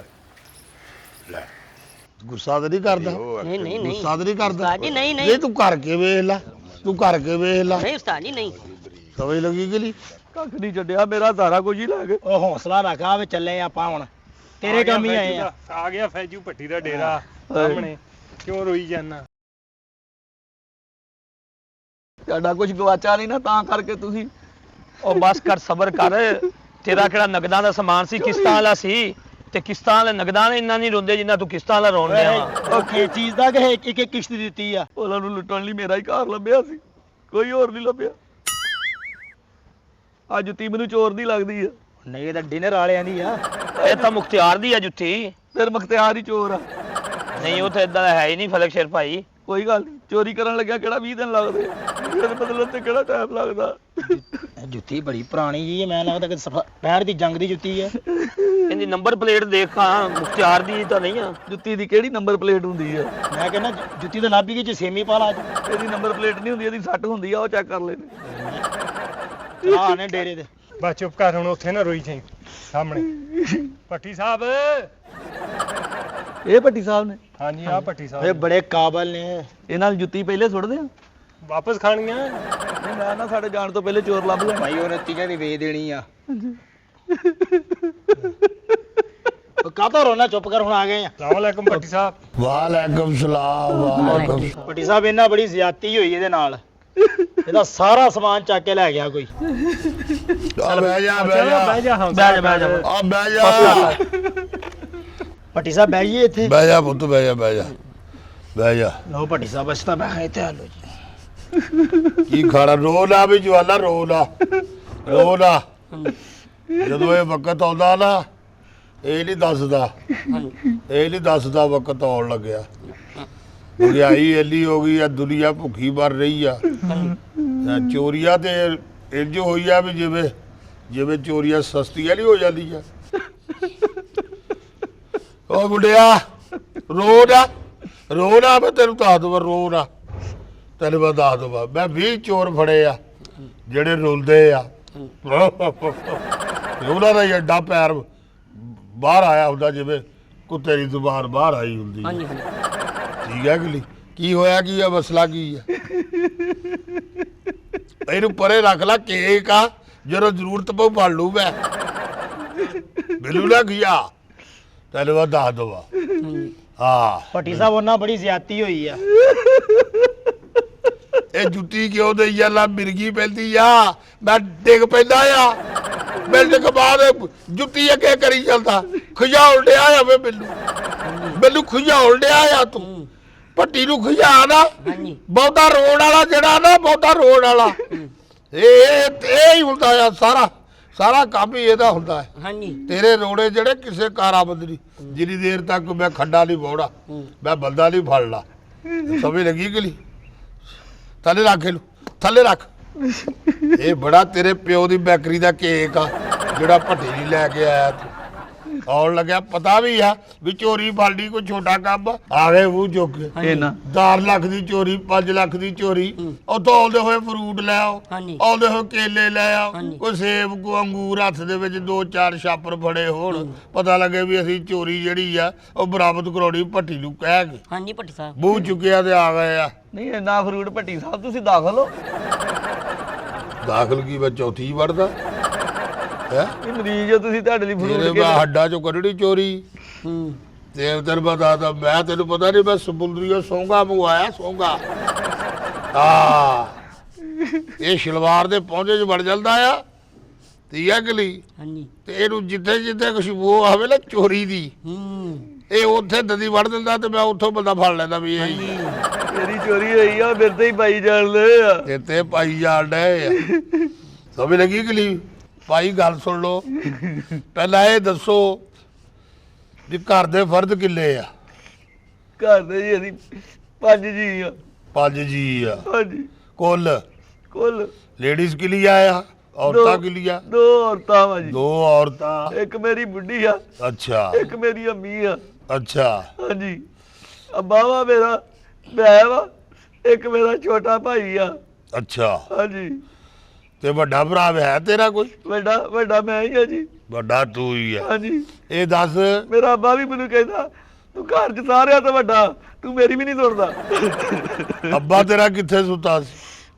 ਗੁੱਸਾ ਤਾਂ ਨਹੀਂ ਕਰਦਾ ਨਹੀਂ ਨਹੀਂ ਨਹੀਂ ਗੁੱਸਾ ਤਾਂ ਨਹੀਂ ਕਰਦਾ ਉਸਤਾਦ ਜੀ ਨਹੀਂ ਨਹੀਂ ਨਹੀਂ ਤੂੰ ਕਰਕੇ ਵੇਖ ਲੈ ਨਹੀਂ ਉਸਤਾਦ ਜੀ ਨਹੀਂ ਸਮਝ ਲੱਗੀ ਕਿ ਨਹੀਂ ਕੱਖ ਨਹੀਂ ਛੱਡਿਆ ਮੇਰਾ ਸਾਰਾ ਕੁਝ ਹੀ ਲੈ ਗਏ ਉਹ ਹੌਸਲਾ ਰੱਖ ਆ ਵੇ ਚੱਲੇ ਆਪਾਂ ਹੁਣ ਤੇਰੇ ਕੰਮ ਹੀ ਆਏ ਆ ਆ ਗਿਆ ਫੈਜੂ ਭੱਟੀ ਦਾ ਡੇਰਾ ਸਾਹਮਣੇ ਕਿਉਂ ਰੋਈ ਜਾਂਦਾ ਸਾਡਾ ਕੁਝ ਗਵਾਚਾ ਨਹੀਂ ਨਾ ਤਾਂ ਕਰਕੇ ਤੁਸੀਂ ਉਹ ਬਸ ਕਰ ਸਬਰ ਕਰ ਤੇਰਾ ਕਿਹੜਾ ਨਗਦਾਂ ਦਾ ਸਮਾਨ ਸੀ ਕਿਸ਼ਤਾਂ ਵਾਲਾ ਸੀ ਤੇ ਕਿਸ਼ਤਾਂ ਵਾਲੇ ਨਗਦਾਂ ਨੇ ਇੰਨਾ ਨਹੀਂ ਰੋਂਦੇ ਜਿੰਨਾ ਤੂੰ ਕਿਸ਼ਤਾਂ ਵਾਲਾ ਰੋਣ ਡਿਆ ਵਾ। ਉਹ ਕੀ ਚੀਜ਼ ਦਾ ਕਿ ਇੱਕ ਇੱਕ ਕਿਸ਼ਤ ਦਿੱਤੀ ਆ ਉਹਨਾਂ ਨੂੰ ਲੁੱਟਣ ਲਈ ਮੇਰਾ ਹੀ ਘਰ ਲੱਭਿਆ ਸੀ ਕੋਈ ਹੋਰ ਨਹੀਂ ਲੱਭਿਆ ਆ ਜੁੱਤੀ ਮੈਨੂੰ ਚੋਰ ਦੀ ਲੱਗਦੀ ਆ ਨਹੀਂ ਇਹ ਤਾਂ ਡਿਨਰ ਵਾਲਿਆਂ ਦੀ ਆ ਇਹ ਤਾਂ ਮੁਖਤਿਆਰ ਦੀ ਆ ਜੁੱਤੀ ਫਿਰ ਮਖਤਿਆਰ ਹੀ ਚੋਰ ਆ ਨਹੀਂ ਉਹ ਤਾਂ ਇਦਾਂ ਦਾ ਹੈ ਹੀ ਨਹੀਂ ਫਲਕ ਸ਼ੇਰ ਭਾਈ ਕੋਈ ਗੱਲ ਨਹੀਂ ਚੋਰੀ ਕਰਨ ਲੱਗਿਆ ਕਿਹੜਾ 20 ਦਿਨ ਲੱਗਦੇ ਇਹਦੇ ਬਦਲਣ ਤੇ ਕਿਹੜਾ ਟਾਈਮ ਲੱਗਦਾ ਇਹ ਜੁੱਤੀ ਬੜੀ ਪੁਰਾਣੀ ਜੀ ਮੈਂ ਲੱਗਦਾ ਕਿ ਪੈਰ ਦੀ ਜੰਗ ਦੀ ਜੁੱਤੀ ਆ ਇਹਦੀ ਨੰਬਰ ਪਲੇਟ ਦੇਖਾਂ ਮੁਖਤਿਆਰ ਦੀ ਤਾਂ ਨਹੀਂ ਆ ਜੁੱਤੀ ਦੀ ਕਿਹੜੀ ਨੰਬਰ ਪਲੇਟ ਹੁੰਦੀ ਆ ਮੈਂ ਕਹਿੰਦਾ ਜੁੱਤੀ ਤਾਂ ਲੱਭ ਗਈ ਜੇ ਸੇਮੀ ਪਾ ਲਾ ਇਹਦੀ ਨੰਬਰ ਪਲੇਟ ਨਹੀਂ ਹੁੰਦੀ ਇਹਦੀ ਸੱਟ ਹੁੰਦੀ ਆ ਉਹ ਚੈੱਕ ਕਰ ਲੈਣੇ ਆ ਨੇ ਡੇਰੇ ਦੇ ਬਸ ਚੁੱਪ ਕਰ ਹੁਣ ਉੱਥੇ ਨਾ ਰੋਈ ਜਾਈਂ ਸਾਹਮਣੇ ਭੱਟੀ ਸਾਹਿਬ ਇਹ ਭੱਟੀ ਸਾਹਿਬ ਨੇ ਹਾਂਜੀ ਆ ਭੱਟੀ ਇਹ ਸਾਹਿਬ ਬੜੇ ਕਾਬਲ ਨੇ ਇਹਨਾਂ ਨਾਲ ਜੁੱਤੀ ਪਹਿਲੇ ਸੁੱਟਦੇ ਆ ਵਾਪਸ ਖਾਣੀਆਂ ਨਹੀਂ ਮੈਂ ਨਾ ਸਾਡੇ ਜਾਣ ਤੋਂ ਪਹਿਲੇ ਚੋਰ ਲੱਭ ਲੈਣਾ ਭਾਈ ਉਹਨੇ ਤੀਆਂ ਦੀ ਵੇਚ ਦੇਣੀ ਆ ਉਹ ਕਾਹਤੋਂ ਰੋਣਾ ਚੁੱਪ ਕਰ ਹੁਣ ਆ ਗਏ ਆ ਸਲਾਮ ਅਲੈਕੁਮ ਭੱਟੀ ਸਾਹਿਬ ਵਾਲੇਕੁਮ ਸਲਾਮ ਵਾਲੇਕੁਮ ਭੱਟੀ ਸਾਹਿਬ ਇਹਨਾਂ ਬੜੀ ਜ਼ਿਆਦਤੀ ਹੋਈ ਇਹਦੇ ਨਾਲ ਇਹਦਾ ਸਾਰਾ ਸਮਾਨ ਚੱਕ ਕੇ ਲੈ ਗਿਆ ਕੋਈ ਆ ਬਹਿ ਜਾ ਬਹਿ ਜਾ ਹਾਂ ਬਹਿ ਜਾ ਆ ਬਹਿ ਜਾ ਭੱਟੀ ਸਾਹਿਬ ਬਹਿ ਜਾਈਏ ਇੱਥੇ ਬਹਿ ਜਾ ਪੁੱਤ ਬਹਿ ਜਾ ਲਓ ਭੱਟੀ ਸਾਹਿਬ ਅਸੀਂ ਤਾਂ ਬਹਿ ਤੇ ਹਾਲੋ ਜੀ ਕੀ ਖਾਣਾ ਰੋ ਲਾ ਵੀ ਜਵਾਲਾ ਰੋ ਲਾ ਜਦੋਂ ਇਹ ਵਕਤ ਆਉਂਦਾ ਨਾ ਇਹ ਨਹੀਂ ਦੱਸਦਾ ਵਕਤ ਆਉਣ ਲੱਗਿਆ ਮਹਿੰਗਾਈ ਇੰਨੀ ਹੋ ਗਈ ਆ ਦੁਨੀਆ ਭੁੱਖੀ ਮਰ ਰਹੀ ਆ ਚੋਰੀਆਂ ਤੇ ਇੰਜ ਹੋਈ ਆ ਵੀ ਜਿਵੇਂ ਜਿਵੇਂ ਚੋਰੀਆਂ ਸਸਤੀਆਂ ਨਹੀਂ ਹੋ ਜਾਂਦੀਆਂ। ਉਹ ਮੁੰਡਿਆ ਰੋ ਨਾ ਮੈਂ ਤੈਨੂੰ ਦੱਸ ਦਵਾਂ, ਰੋ ਨਾ ਤੈਨੂੰ ਮੈਂ ਦੱਸ ਦਵਾਂ, ਮੈਂ 20 ਚੋਰ ਫੜੇ ਆ ਜਿਹੜੇ ਰੋਂਦੇ ਆ। ਉਹਨਾਂ ਦਾ ਹੀ ਐਡਾ ਪੈਰ ਬਾਹਰ ਆਇਆ ਹੁੰਦਾ ਜਿਵੇਂ ਕੁੱਤੇ ਦੀ ਜ਼ੁਬਾਨ ਬਾਹਰ ਆਈ ਹੁੰਦੀ। ਹਾਂਜੀ ਹਾਂਜੀ ਠੀਕ ਹੈ ਕਿ ਨਹੀਂ? ਕੀ ਹੋਇਆ, ਕੀ ਆ ਮਸਲਾ, ਕੀ ਆ? ਇਹਨੂੰ ਪਰੇ ਰੱਖ ਲੈ, ਕੇਕ ਆ ਜਦੋਂ ਜ਼ਰੂਰਤ ਪਊ ਫੜ ਲੂ ਮੈਂ। ਮੈਨੂੰ ਨਾ ਗਿਆ ਤੈਨੂੰ ਮੈਂ ਦੱਸ ਦਵਾਂ। ਹਾਂ ਭੱਟੀ ਸਾਹਿਬ ਉਹਨਾਂ ਬੜੀ ਜ਼ਿਆਦਤੀ ਹੋਈ ਆ। ਇਹ ਜੁੱਤੀ ਕਿਉਂ ਦੇਈ ਜਾਂਦਾ, ਮਿਰਗੀ ਪੈਂਦੀ ਆ, ਮੈਂ ਡਿੱਗ ਪੈਂਦਾ ਆ, ਮਿੰਟ ਕੇ ਬਾਅਦ ਜੁੱਤੀ ਅੱਗੇ ਕਰੀ ਚੱਲਦਾ। ਖੁਜਾਉਣ ਡਿਆ ਆ ਵੇ ਮੈਨੂੰ ਖੁਜਾਉਣ ਡਿਆ ਆ ਤੂੰ। ਭੱਟੀ ਨੂੰ ਖੁਜਾ ਨਾ, ਹਾਂਜੀ ਬਹੁਤਾ ਰੋਣ ਵਾਲਾ ਜਿਹੜਾ ਨਾ, ਬਹੁਤਾ ਰੋਣ ਵਾਲਾ ਇਹ ਹੀ ਹੁੰਦਾ ਆ। ਸਾਰਾ ਕੰਮ ਹੀ ਇਹਦਾ ਹੁੰਦਾ ਹੈ। ਹਾਂਜੀ ਤੇਰੇ ਰੋੜੇ ਜਿਹੜੇ ਕਿਸੇ ਕਾਰਾਮਦ ਨਹੀਂ। ਜਿੰਨੀ ਦੇਰ ਤੱਕ ਮੈਂ ਖੱਡਾ ਨਹੀਂ ਪਾਉਣਾ, ਮੈਂ ਬੰਦਾ ਨਹੀਂ ਫੜਨਾ। ਸਮਝ ਲੱਗੀ ਕਿ ਨਹੀਂ? ਥੱਲੇ ਰੱਖ ਇਹਨੂੰ, ਥੱਲੇ ਰੱਖ। ਇਹ ਬੜਾ ਤੇਰੇ ਪਿਓ ਦੀ ਬੈਕਰੀ ਦਾ ਕੇਕ ਆ ਜਿਹੜਾ ਭੱਟੀ ਨਹੀਂ ਲੈ ਕੇ ਆਇਆ ਤੂੰ। ਆਉਣ ਲੱਗਿਆ ਪਤਾ ਵੀ ਆ ਵੀ ਚੋਰੀ ਫੜਨੀ ਕੋਈ ਛੋਟਾ ਕੰਮ ਆ ਗਏ ਮੂੰਹ ਚੁੱਕ ਕੇ। ਇਹ ਨਾ 4 ਲੱਖ ਦੀ ਚੋਰੀ, 5 ਲੱਖ ਦੀ ਚੋਰੀ। ਉੱਥੋਂ ਆਉਂਦੇ ਹੋਏ ਫਰੂਟ ਲੈ ਆਓ, ਹਾਂਜੀ। ਆਉਂਦੇ ਹੋਏ ਕੇਲੇ ਲੈ ਆਓ, ਹਾਂਜੀ। ਕੋਈ ਸੇਬ, ਕੋਈ ਅੰਗੂਰ ਹੱਥ ਦੇ ਵਿੱਚ 2-4 ਛਾਪਰ ਫੜੇ ਹੋਣ, ਪਤਾ ਲੱਗੇ ਵੀ ਅਸੀਂ ਚੋਰੀ ਜਿਹੜੀ ਆ ਉਹ ਬਰਾਮਦ ਕਰਾਉਣੀ ਭੱਟੀ ਨੂੰ ਕਹਿ ਕੇ। ਹਾਂਜੀ ਭੱਟੀ ਸਾਹਿਬ ਮੂੰਹ ਚੁੱਕਿਆ ਤੇ ਆ ਗਏ ਆ। ਨਹੀਂ ਇੰਨਾ ਫਰੂਟ ਭੱਟੀ ਸਾਹਿਬ ਤੁਸੀਂ ਦਾਖਲ ਹੋ। ਦਾਖਲ ਕੀ ਮੈਂ ਚੌਥੀ ਵੜਦਾ ਹੈ? ਇਹ ਮਰੀਜ਼ ਹੋ ਤੁਸੀਂ, ਤੁਹਾਡੇ ਲਈ ਤੇਰੇ ਫਰੂਟ ਮੈਂ ਹੱਡਾਂ ਚੋਂ ਕੱਢਣੀ ਚੋਰੀ। ਤੇ ਤੈਨੂੰ ਪਤਾ ਤਾਂ ਮੈਂ ਤੈਨੂੰ ਪਤਾ ਨਹੀਂ ਮੈਂ ਸਮੁੰਦਰੀਓ ਸੌਂਗਾ ਮੰਗਵਾਇਆ, ਸੌਂਗਾ। ਹਾਂ ਇਹ ਸ਼ਲਵਾਰ ਦੇ ਪਹੁੰਚੇ 'ਚ ਵੜ ਜਾਂਦਾ ਆ, ਠੀਕ ਹੈ ਕਿ ਨਹੀਂ? ਹਾਂਜੀ ਤੇ ਇਹਨੂੰ ਜਿੱਥੇ ਜਿੱਥੇ ਖੁਸ਼ਬੂ ਆਵੇ ਨਾ ਚੋਰੀ ਦੀ, ਇਹ ਉੱਥੇ ਦਦੀ ਵੜ ਦਿੰਦਾ ਤੇ ਮੈਂ ਉੱਥੋਂ ਬੰਦਾ ਫੜ ਲੈਂਦਾ ਵੀ ਇਹ ਮੇਰੀ ਚੋਰੀ ਹੋਈ ਆ, ਮੇਰੇ ਤੇ ਹੀ ਪਾਈ ਜਾਣਦੇ ਆ। ਤੇ ਪਾਈ ਜਾਣ ਡਏ ਆ। ਸਮਝ ਲੱਗੀ ਕਿ ਨਹੀਂ? ਭਾਈ ਗੱਲ ਸੁਣ ਲਓ, ਪਹਿਲਾਂ ਇਹ ਦੱਸੋ ਵੀ ਘਰ ਦੇ ਫਰਜ਼ ਕਿੰਨੇ ਆ? ਘਰ ਦੇ ਜੀ ਅਸੀਂ 5 ਜੀ ਆ। 5 ਜੀ ਆ ਹਾਂਜੀ ਕੁੱਲ। ਕੁੱਲ ਲੇਡੀਜ਼ ਕਿ ਲਈ ਆਇਆ, ਔਰਤਾਂ ਕਿ ਲਈ ਆ? 2 ਔਰਤਾਂ ਵਾ ਜੀ। 2 ਔਰਤਾਂ। ਇੱਕ ਮੇਰੀ ਬੁੱਢੀ ਆ, ਅੱਛਾ ਇੱਕ ਮੇਰੀ ਅੰਮੀ ਆ। ਅੱਛਾ ਹਾਂਜੀ ਅੱਬਾ ਵਾ ਮੇਰਾ, ਮੈਂ ਵਾ, ਇੱਕ ਮੇਰਾ ਛੋਟਾ ਭਾਈ ਆ। ਅੱਛਾ ਹਾਂਜੀ ਤੇ ਵੱਡਾ ਭਰਾ ਹੈ ਤੇਰਾ ਕੋਈ? ਵੱਡਾ ਮੈਂ ਹੀ ਆ ਜੀ। ਵੱਡਾ ਤੂੰ ਹੀ ਆ। ਹਾਂਜੀ ਇਹ ਦੱਸ ਮੇਰਾ ਅੱਬਾ ਵੀ ਮੈਨੂੰ ਕਹਿੰਦਾ ਤੂੰ ਘਰ 'ਚ ਸਾਰਿਆਂ ਤੋਂ ਵੱਡਾ, ਤੂੰ ਮੇਰੀ ਵੀ ਨਹੀਂ ਸੁਣਦਾ। ਅੱਬਾ ਤੇਰਾ ਕਿੱਥੇ ਸੁੱਤਾ ਸੀ?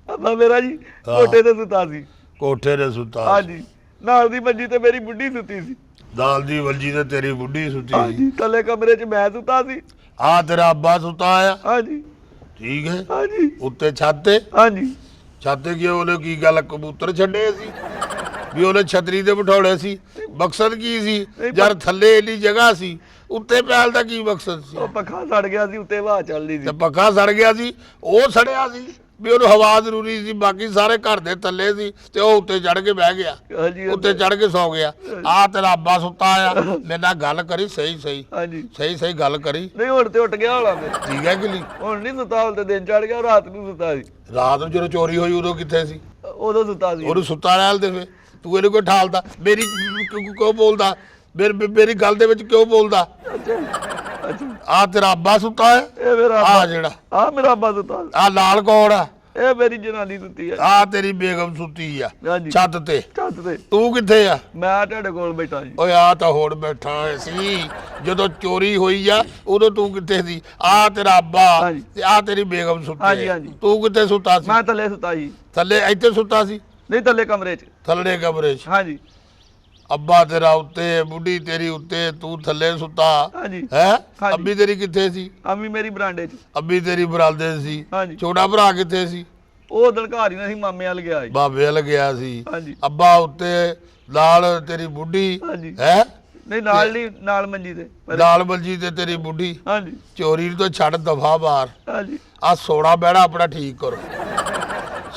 ਅੱਬਾ ਮੇਰਾ ਜੀ ਕੋਠੇ ਤੇ ਸੁੱਤਾ ਸੀ। ਕੋਠੇ ਤੇ ਸੁੱਤਾ ਸੀ। ਹਾਂਜੀ ਨਾਲ ਦੀ ਮੰਜੀ ਤੇ ਮੇਰੀ ਬੁੱਢੀ ਸੁੱਤੀ ਸੀ। ਦਾਲ ਦੀ ਵਲਜੀ ਤੇ ਤੇਰੀ ਬੁੱਢੀ ਸੁੱਤੀ ਸੀ। ਹਾਂਜੀ ਥੱਲੇ ਕਮਰੇ 'ਚ ਮੈਂ ਸੁੱਤਾ ਸੀ। ਆ ਤੇਰਾ ਅੱਬਾ ਸੁੱਤਾ ਆ, ਹਾਂਜੀ ਠੀਕ ਹੈ? ਹਾਂਜੀ ਉੱਤੇ ਛੱਤ ਤੇ? ਹਾਂਜੀ ਛੱਤ ਤੇ ਕੀ ਉਹਨੇ ਕੀ ਗੱਲ ਕਬੂਤਰ ਛੱਡੇ ਸੀ ਵੀ ਉਹਨੇ ਛਤਰੀ ਤੇ ਬਿਠਾਉਣੇ ਸੀ? ਮਕਸਦ ਕੀ ਸੀ? ਯਾਰ ਥੱਲੇ ਇੰਨੀ ਜਗ੍ਹਾ ਸੀ, ਉੱਤੇ ਪੈਲ ਦਾ ਕੀ ਮਕਸਦ ਸੀ? ਉਹ ਪੱਖਾ ਸੜ ਗਿਆ ਸੀ, ਉੱਤੇ ਹਵਾ ਚੱਲਦੀ ਤੇ ਸੀ। ਪੱਖਾ ਸੜ ਗਿਆ ਸੀ, ਉਹ ਸੜਿਆ ਸੀ ਵੀ ਉਹਨੂੰ ਹਵਾ ਜ਼ਰੂਰੀ ਸੀ, ਬਾਕੀ ਸਾਰੇ ਘਰ ਦੇ ਥੱਲੇ ਸੀ ਤੇ ਉਹ ਉੱਤੇ ਚੜ ਕੇ ਬਹਿ ਗਿਆ, ਹਾਂਜੀ ਉੱਤੇ ਚੜ ਕੇ ਸੌ ਗਿਆ। ਆ ਤੇਰਾ ਅੱਬਾ ਸੁੱਤਾ ਆ, ਮੇਰੇ ਨਾਲ ਗੱਲ ਕਰੀ ਸਹੀ ਹਾਂਜੀ ਗੱਲ ਕਰੀ, ਨਹੀਂ ਹੁਣ ਤੇ ਉੱਠ ਗਿਆ ਹੋਣਾ ਫਿਰ। ਠੀਕ ਹੈ ਕਿ ਨਹੀਂ? ਹੁਣ ਨਹੀਂ ਸੁੱਤਾ, ਹੁਣ ਤੇ ਦਿਨ ਚੜ ਗਿਆ, ਰਾਤ ਨੂੰ ਸੁੱਤਾ ਸੀ। ਰਾਤ ਨੂੰ ਜਦੋਂ ਚੋਰੀ ਹੋਈ ਉਦੋਂ ਕਿੱਥੇ ਸੀ? ਉਦੋਂ ਸੁੱਤਾ ਸੀ। ਉਹਨੂੰ ਸੁੱਤਾ ਰਹਿਣ ਦੇ ਫੇ, ਤੂੰ ਇਹਨੂੰ ਕੋਈ ਠਾਲਦਾ? ਮੇਰੀ ਕਿਉਂ ਬੋਲਦਾ? ਮੇਰੀ ਗੱਲ ਦੇ ਵਿੱਚ ਕਿਉਂ ਬੋਲਦਾ? ਅੱਛਾ ਆ ਤੇਰਾ ਅੱਬਾ ਸੁੱਤਾ ਹੈ? ਇਹ ਮੇਰਾ ਆ ਜਿਹੜਾ ਆ ਮੇਰਾ ਅੱਬਾ ਸੁੱਤਾ ਸੀ। ਆ ਲਾਲ ਕੌਣ ਆ? ਇਹ ਮੇਰੀ ਜਨਾਨੀ ਸੁੱਤੀ ਆ। ਆ ਤੇਰੀ ਬੇਗਮ ਸੁੱਤੀ ਆ ਹਾਂਜੀ ਛੱਤ ਤੇ, ਛੱਤ ਤੇ। ਤੂੰ ਕਿੱਥੇ ਆ? ਮੈਂ ਤੁਹਾਡੇ ਕੋਲ ਬੈਠਾ ਜੀ। ਓਏ ਆ ਤਾਂ ਹੁਣ ਬੈਠਾ ਹੋਇਆ ਸੀ, ਜਦੋਂ ਚੋਰੀ ਹੋਈ ਆ ਉਦੋਂ ਤੂੰ ਕਿੱਥੇ ਸੀ? ਆ ਤੇਰਾ ਅੱਬਾ ਹਾਂਜੀ। ਤੇ ਆ ਤੇਰੀ ਬੇਗਮ ਸੁੱਤੀ ਹਾਂਜੀ, ਆ। ਹਾਂਜੀ। ਤੂੰ ਕਿੱਥੇ ਸੁੱਤਾ ਸੀ? ਮੈਂ ਥੱਲੇ ਸੁੱਤਾ ਜੀ। ਥੱਲੇ ਇੱਥੇ ਸੁੱਤਾ ਸੀ? ਨਹੀਂ ਥੱਲੇ ਕਮਰੇ 'ਚ। ਥੱਲੇ ਕਮਰੇ 'ਚ? ਹਾਂਜੀ ਅੱਬਾ ਤੇਰਾ ਉੱਤੇ, ਬੁੱਢੀ ਤੇਰੀ ਉੱਤੇ, ਤੂੰ ਥੱਲੇ ਸੁੱਤਾ ਹਾਂਜੀ ਹੈ? ਹਾਂਜੀ। ਅੱਬੀ ਤੇਰੀ ਕਿੱਥੇ ਸੀ? ਅੰਮੀ ਮੇਰੀ ਬਰਾਂਡੇ 'ਚ। ਅੱਬੀ ਤੇਰੀ ਬਰਾਲਦੇ ਸੀ। ਹਾਂਜੀ ਛੋਟਾ ਭਰਾ ਕਿੱਥੇ ਸੀ? ਉਹ ਦਲਕਾਰੀ ਨਾਲ ਸੀ, ਮਾਮੇ ਵੱਲ ਗਿਆ ਜੀ। ਬਾਬੇ ਵੱਲ ਗਿਆ ਸੀ। ਹਾਂਜੀ ਅੱਬਾ ਉੱਤੇ, ਨਾਲ ਤੇਰੀ ਬੁੱਢੀ ਹਾਂਜੀ ਹੈ? ਨਹੀਂ ਨਾਲ ਨਹੀਂ, ਨਾਲ ਮੰਜੀ ਤੇ। ਲਾਲ ਮੰਜੀ ਤੇ ਤੇਰੀ ਬੁੱਢੀ। ਹਾਂਜੀ ਚੋਰੀ ਤੋਂ ਛੱਡ ਦਫਾ ਬਾਹਰ। ਹਾਂਜੀ ਆ ਸੋੜਾ ਬਹਿਣਾ ਆਪਣਾ ਠੀਕ ਕਰੋ,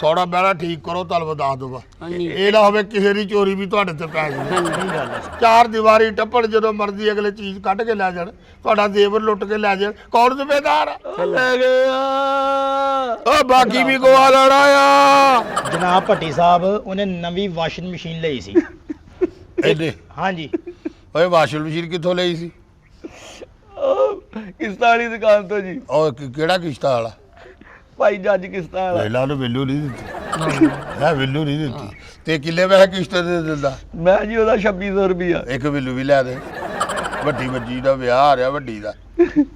ਸੋੜਾ ਬਹਿਣਾ ਠੀਕ ਕਰੋ, ਤੁਹਾਨੂੰ ਦੱਸ ਦੂੰਗਾ। ਹਾਂਜੀ ਇਹ ਨਾ ਹੋਵੇ ਕਿਸੇ ਦੀ ਚੋਰੀ ਵੀ ਤੁਹਾਡੇ ਤੇ ਪੈ ਜਾਵੇ। 4 ਦੀਵਾਰੀ ਟੱਪਣ, ਜਦੋਂ ਮਰਜ਼ੀ ਅਗਲੇ ਚੀਜ਼ ਕੱਢ ਕੇ ਲੈ ਜਾਣ, ਤੁਹਾਡਾ ਜ਼ੇਵਰ ਲੁੱਟ ਕੇ ਲੈ ਜਾਣ, ਕੌਣ ਜ਼ਿੰਮੇਦਾਰ ਆ? ਲੈ ਗਿਆ। ਓ ਬਾਕੀ ਵੀ ਗਵਾ ਲੈਣਾ ਆ। ਜਨਾਬ ਭੱਟੀ ਸਾਹਿਬ ਉਹਨੇ ਨਵੀਂ ਵਾਸ਼ਿੰਗ ਮਸ਼ੀਨ ਲਈ ਸੀ, ਇਹਨੇ ਹਾਂਜੀ ਓਏ ਵਾਸ਼ਿੰਗ ਮਸ਼ੀਨ ਕਿੱਥੋਂ ਲਈ ਸੀ? ਕਿਸ਼ਤਾਂ ਵਾਲੀ ਦੁਕਾਨ ਤੋਂ ਜੀ। ਉਹ ਕਿਹੜਾ ਕਿਸ਼ਤਾ ਵਾਲਾ? ਭਾਈ ਜੱਜ ਕਿਸ਼ਤਾਂ ਵਾਲਾ। ਪਹਿਲਾਂ ਉਹਨੂੰ ਬਿੱਲੂ ਨਹੀਂ ਦਿੱਤੀ ਹੈ, ਬਿੱਲੂ ਨਹੀਂ ਦਿੱਤੀ ਤੇ ਕਿੱਲੇ ਪੈਸੇ ਕਿਸ਼ਤ ਦੇ ਦਿੰਦਾ। ਮੈਂ ਜੀ ਉਹਦਾ 2600 ਰੁਪਿਆ। ਇੱਕ ਬਿੱਲੂ ਵੀ ਲੈ ਦੇ, ਵੱਡੀ ਬੱਜੀ ਦਾ ਵਿਆਹ ਆ ਰਿਹਾ ਵੱਡੀ ਦਾ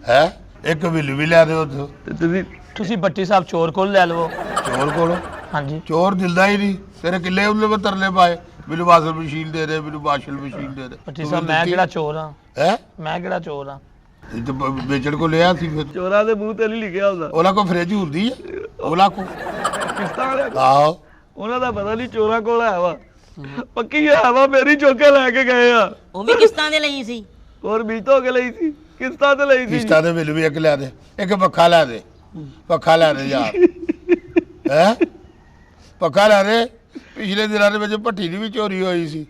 ਹੈ, ਇੱਕ ਬਿੱਲੂ ਵੀ ਲੈ ਦੇ ਉੱਥੋਂ। ਤੇ ਤੁਸੀਂ ਬੱਟੀ ਸਾਹਿਬ ਚੋਰ ਕੋਲ ਲੈ ਲਵੋ। ਚੋਰ ਕੋਲੋਂ? ਹਾਂਜੀ ਚੋਰ ਦਿੰਦਾ ਹੀ ਨਹੀਂ। ਤੇਰੇ ਕਿੱਲੇ ਉਹਦੇ ਕੋਲ ਤਰਲੇ ਪਾਏ, ਮੈਨੂੰ ਵਾਸ਼ਿੰਗ ਮਸ਼ੀਨ ਦੇ ਦੇ, ਮੈਨੂੰ ਵਾਸ਼ਿੰਗ ਮਸ਼ੀਨ ਦੇ ਦੇ। ਬੱਟੀ ਸਾਹਿਬ ਮੈਂ ਕਿਹੜਾ ਚੋਰ ਆ? ਹੈ ਮੈਂ ਕਿਹੜਾ ਚੋਰ ਆ? ਇਹ ਤਾਂ ਵੇਚਣ ਕੋ ਲਿਆ ਸੀ ਫਿਰ। ਚੋਰਾਂ ਦੇ ਮੂੰਹ ਤੇ ਨਹੀਂ ਲਿਖਿਆ ਹੁੰਦਾ ਉਹਨਾਂ ਕੋ ਫਰਿੱਜ ਹੁੰਦੀ ਹੈ, ਉਹਨਾਂ ਕੋ। ਕਿਸ਼ਤਾਂ ਵਾਲਿਆਂ ਕੋਲ। ਆਹੋ ਉਹਨਾਂ ਦਾ ਪਤਾ ਨਹੀਂ ਚੋਰਾਂ ਕੋਲ ਹੈ ਵਾ। ਪੱਕੀ ਹੈ ਵਾ, ਮੇਰੀ ਚੁੱਕ ਕੇ ਲੈ ਕੇ ਗਏ ਆ। ਉਹ ਵੀ ਕਿਸ਼ਤਾਂ ਦੇ ਲਈ ਸੀ। ਹੋਰ ਬੀਜ ਧੋ ਕੇ ਲਈ ਸੀ, ਕਿਸ਼ਤਾਂ ਤੇ ਲਈ ਸੀ। ਕਿਸ਼ਤਾਂ ਦੇ ਬਿੱਲ ਵੀ ਇੱਕ ਲੈ ਦੇ, ਇੱਕ ਪੱਖਾ ਲੈ ਦੇ, ਪੱਖਾ ਲੈ ਦੇ ਯਾਰ ਹੈ, ਪੱਖਾ ਲੈ ਦੇ। ਪਿਛਲੇ ਦਿਨਾਂ ਦੇ ਵਿੱਚ ਭੱਠੀ ਦੀ ਵੀ ਚੋਰੀ ਹੋਈ ਸੀ,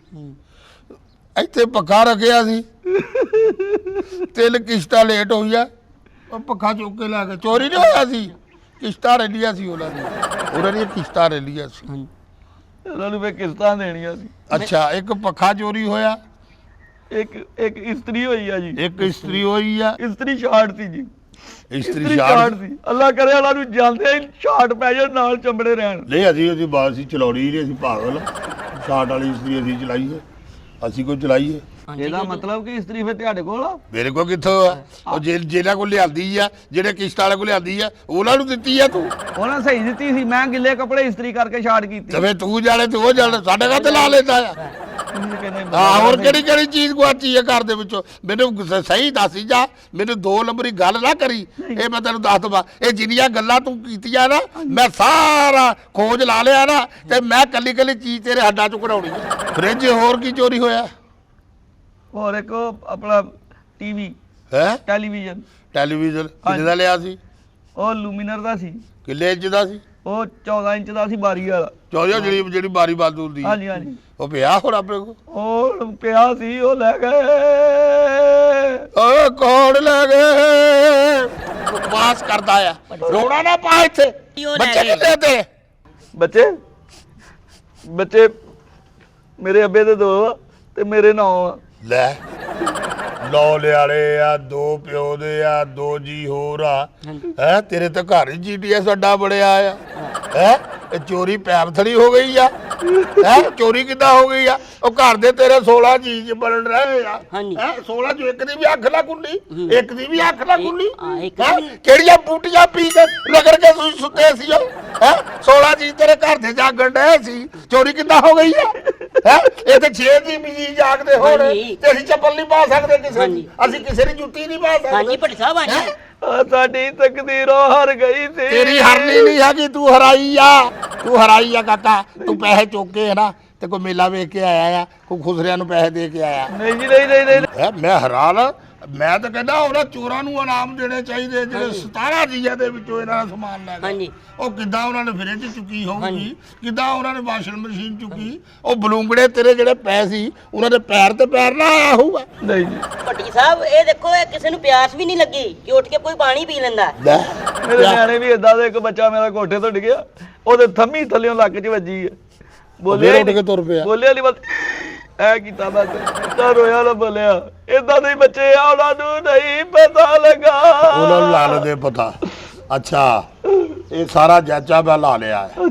ਇੱਥੇ ਪੱਖਾ ਰੱਖਿਆ ਸੀ, ਤਿੰਨ ਕਿਸ਼ਤਾਂ ਲੇਟ ਹੋਈਆਂ, ਉਹ ਪੱਖਾ ਚੁੱਕ ਕੇ ਲੈ ਗਏ। ਚੋਰੀ ਨਹੀਂ ਹੋਇਆ ਸੀ, ਕਿਸ਼ਤਾਂ ਰੈਲੀਆਂ ਸੀ ਉਹਨਾਂ ਦੀਆਂ ਕਿਸ਼ਤਾਂ ਰੈਲੀਆਂ ਸੀ। ਉਹਨਾਂ ਨੂੰ ਫੇ ਕਿਸ਼ਤਾਂ ਦੇਣੀਆਂ ਸੀ। ਅੱਛਾ, ਇੱਕ ਪੱਖਾ ਚੋਰੀ ਹੋਇਆ, ਇੱਕ ਇਸਤਰੀ ਹੋਈ ਆ ਜੀ। ਇੱਕ ਇਸਤਰੀ ਹੋਈ ਆ। ਇਸਤਰੀ ਸ਼ਾਰਟ ਸੀ ਜੀ। ਇਸਤਰੀ ਸ਼ਾਰਟ ਸੀ। ਅੱਲਾ ਕਰੇ ਉਹਨਾਂ ਨੂੰ ਜਾਂਦੇ ਸ਼ਾਰਟ ਪੈ ਜਾਣ, ਨਾਲ ਚੰਬੜੇ ਰਹਿਣ। ਨਹੀਂ ਅਸੀਂ ਬਾਤ ਸੀ ਚਲਾਉਣੀ ਨਹੀਂ, ਅਸੀਂ ਪਾਗਲ ਸ਼ਾਰਟ ਵਾਲੀ ਇਸਤਰੀ ਅਸੀਂ ਚਲਾਈਏ, ਅਸੀਂ ਕੋਈ ਚਲਾਈਏ। ਇਹਦਾ ਮਤਲਬ ਕਿ ਇਸਤਰੀ ਫਿਰ ਤੁਹਾਡੇ ਕੋਲ ਆ? ਮੇਰੇ ਕੋਲ ਕਿੱਥੋਂ ਆ? ਉਹ ਜਿਹਨਾਂ ਕੋਲ ਲਿਆਂਦੀ ਆ, ਜਿਹੜੇ ਕਿਸ਼ਤ ਵਾਲੇ ਕੋਲ ਲਿਆਂਦੀ ਆ, ਉਹਨਾਂ ਨੂੰ ਦਿੱਤੀ ਆ ਤੂੰ। ਉਹਨਾਂ ਸਹੀ ਦਿੱਤੀ ਸੀ, ਮੈਂ ਗਿੱਲੇ ਕੱਪੜੇ ਇਸਤਰੀ ਕਰਕੇ ਸ਼ਾਰਟ ਕੀਤੀ। ਤੇ ਫਿਰ ਤੂੰ ਜਾਣੇ ਤੇ ਉਹ ਜਾਣੇ, ਸਾਡੇ ਘਰ ਤੇ ਲਾ ਲੈਂਦਾ ਆ। ਤੁਸੀਂ ਕਹਿੰਦੇ ਹਾਂ, ਹੋਰ ਕਿਹੜੀ ਚੀਜ਼ ਗੁਆਚੀ ਹੈ ਘਰ ਦੇ ਵਿੱਚੋਂ? ਮੈਨੂੰ ਸਹੀ ਦੱਸੀ ਜਾ, ਮੈਨੂੰ 2 ਨੰਬਰੀ ਗੱਲ ਨਾ ਕਰੀ। ਇਹ ਮੈਂ ਤੈਨੂੰ ਦੱਸ ਦਵਾਂ, ਇਹ ਜਿੰਨੀਆਂ ਗੱਲਾਂ ਤੂੰ ਕੀਤੀਆਂ ਨਾ, ਮੈਂ ਸਾਰਾ ਖੋਜ ਲਾ ਲਿਆ ਨਾ, ਤੇ ਮੈਂ ਕੱਲੀ ਚੀਜ਼ ਤੇਰੇ ਹੱਡਾਂ ਚੋਂ ਕਢਾਉਣੀ ਹੈ। ਫਰਿੱਜ ਹੋਰ ਕੀ ਚੋਰੀ ਹੋਇਆ? ਹੋਰ ਇੱਕ ਉਹ ਆਪਣਾ ਟੀਵੀ, ਹੈ ਟੈਲੀਵਿਜ਼ਨ। ਟੈਲੀਵਿਜ਼ਨ ਕਿੰਨੇ ਦਾ ਲਿਆ ਸੀ? ਉਹ ਲੂਮੀਨਰ ਦਾ ਸੀ। ਕਿੰਨੇ ਇੰਚ ਦਾ ਸੀ? ਉਹ 14 ਇੰਚ ਦਾ ਸੀ, ਬਾਰੀ ਵਾਲਾ। ਚੌਧਰੀ ਜਿਹੜੀ ਬਾਰੀ ਬੰਦ ਹੁੰਦੀ ਹੈ। ਹਾਂਜੀ ਹਾਂਜੀ। ਉਹ ਪਿਆ ਹੁਣ ਆਪਣੇ ਕੋਲ? ਉਹ ਪਿਆ ਸੀ, ਉਹ ਲੈ ਗਏ। ਓਏ ਕੌਣ ਲੈ ਗਏ? ਬਕਵਾਸ ਕਰਦਾ ਆ, ਰੋਣਾ ਨਾ ਪਾ ਇੱਥੇ। ਬੱਚੇ ਕਿੱਥੇ ਤੇ? ਬੱਚੇ ਮੇਰੇ ਅੱਬੇ ਦੇ 2 ਆ ਤੇ ਮੇਰੇ 9 ਆ। ਲੈ ਲੋ ਲਿਆਲੇ ਆ, 2 ਪਿਓ ਦੇ ਆ, 2 ਜੀ ਹੋਰ ਆ। ਹੈ ਤੇਰੇ ਤਾਂ ਘਰ ਹੀ ਜੀਟੀਐਸ ਅੱਡਾ ਬੜਿਆ ਆ। ਹੈ ਇਹ ਚੋਰੀ ਪੈਪ ਥੜੀ ਹੋ ਗਈ ਆ। ਹੈ ਚੋਰੀ ਕਿੱਦਾਂ ਹੋ ਗਈ ਆ? ਉਹ ਘਰ ਦੇ ਤੇਰੇ 16 ਜੀ ਬਣ ਰਹੇ ਆ। ਹਾਂਜੀ। ਹੈ 16 ਚੋਂ ਇੱਕ ਦੀ ਵੀ ਅੱਖ ਨਾ ਖੁੱਲੀ, ਇੱਕ ਦੀ ਵੀ ਅੱਖ ਨਾ ਖੁੱਲੀ। ਇੱਕ ਹੈਂ? ਕਿਹੜੀਆਂ ਬੂਟੀਆਂ ਪੀ ਕੇ ਰਗੜ ਕੇ ਤੁਸੀਂ ਸੁੱਤੇ ਸੀ ਉਹ? ਹੈ 16 ਜੀ ਤੇਰੇ ਘਰ ਦੇ ਜਾਗਣ ਡਏ ਸੀ, ਚੋਰੀ ਕਿੱਦਾਂ ਹੋ ਗਈ ਆ? ਹੈ ਇਹ ਤੇ 6 ਦੀ ਵੀ ਜਾਗਦੇ ਹੋਣ, ਹਾਂਜੀ। ਤੇ ਅਸੀਂ ਚੱਪਲ ਨਹੀਂ ਪਾ ਸਕਦੇ ਕਿਸੇ ਦੀ, ਹਾਂਜੀ। ਅਸੀਂ ਕਿਸੇ ਦੀ ਜੁੱਤੀ ਨਹੀਂ ਪਾ ਸਕਦੇ। ਹਾਂਜੀ ਭੱਟੀ ਸਾਹਿਬ ਹਾਂਜੀ। ਹੈਂ? ਸਾਡੀ ਤਕਦੀਰੋਂ ਹਾਰ ਗਈ ਸੀ। ਤੇਰੀ ਹਰਨੀ ਨਹੀਂ ਹੈਗੀ, ਤੂੰ ਹਰਾਈ ਆ, ਤੂੰ ਹਰਾਈ ਆ ਕਾਕਾ। ਤੂੰ ਪੈਸੇ ਚੁੱਕ ਕੇ ਹੈ ਨਾ, ਤੇ ਕੋਈ ਮੇਲਾ ਵੇਖ ਕੇ ਆਇਆ ਆ, ਕੋਈ ਖੁਸਰਿਆਂ ਨੂੰ ਪੈਸੇ ਦੇ ਕੇ ਆਇਆ। ਨਹੀਂ ਜੀ, ਨਹੀਂ। ਹੈ ਮੈਂ ਹੈਰਾਨ, ਮੈਂ ਤਾਂ ਕਹਿੰਦਾ ਉਹਨਾਂ ਚੋਰਾਂ ਨੂੰ ਇਨਾਮ ਦੇਣੇ ਚਾਹੀਦੇ ਜਿਹੜੇ 17 ਚੀਜ਼ਾਂ ਦੇ ਵਿੱਚੋਂ ਇਹਨਾਂ ਦਾ ਸਮਾਨ ਲੈ ਗਏ। ਹਾਂਜੀ। ਉਹ ਕਿੱਦਾਂ ਉਹਨਾਂ ਨੇ ਫਰਿੱਜ ਚੁੱਕੀ ਹੋਊਗੀ, ਕਿੱਦਾਂ ਉਹਨਾਂ ਨੇ ਵਾਸ਼ਿੰਗ ਮਸ਼ੀਨ ਚੁੱਕੀ, ਉਹ ਬਲੂੰਗੜੇ ਤੇਰੇ ਜਿਹੜੇ ਪੈ ਸੀ ਉਹਨਾਂ ਦੇ ਪੈਰ ਤੇ ਪੈਰ ਨਾ ਆਇਆ ਹੋਊਗਾ। ਨਹੀਂ ਜੀ, ਭੱਟੀ ਸਾਹਿਬ ਇਹ ਦੇਖੋ, ਇਹ ਕਿਸੇ ਨੂੰ ਪਿਆਸ ਵੀ ਨਹੀਂ ਲੱਗੀ ਕਿ ਉੱਠ ਕੇ ਕੋਈ ਪਾਣੀ ਪੀ ਲੈਂਦਾ। ਲੈ ਮੇਰੇ ਨਿਆਣੇ ਵੀ ਏਦਾਂ ਦੇ। ਇੱਕ ਬੱਚਾ ਮੇਰਾ ਕੋਠੇ ਤੋਂ ਡਿੱਗਿਆ, ਉਹਦੇ ਥੰਮੀ ਥੱਲਿਓਂ ਲੱਕ 'ਚ ਵੱਜੀ ਹੈ। ਫੇਰ ਉੱਠ ਕੇ ਤੁਰ ਪਿਆ। ਬੋਲਿਆ ਨਹੀਂ ਬਸ ਐ ਕੀਤਾ, ਬਸ ਤਾਂ ਰੋਇਆ ਨਾ ਬੋਲਿਆ। ਏਦਾਂ ਦੇ ਬੱਚੇ ਆ, ਉਹਨਾਂ ਨੂੰ ਨਹੀਂ ਪਤਾ ਲੱਗਾ। ਉਹਨਾਂ ਨੂੰ ਲਾ ਲੈਂਦੇ ਪਤਾ। ਅੱਛਾ, ਇਹ ਸਾਰਾ ਜਾਚਾ ਮੈਂ ਲਾ ਲਿਆ ਹੈ।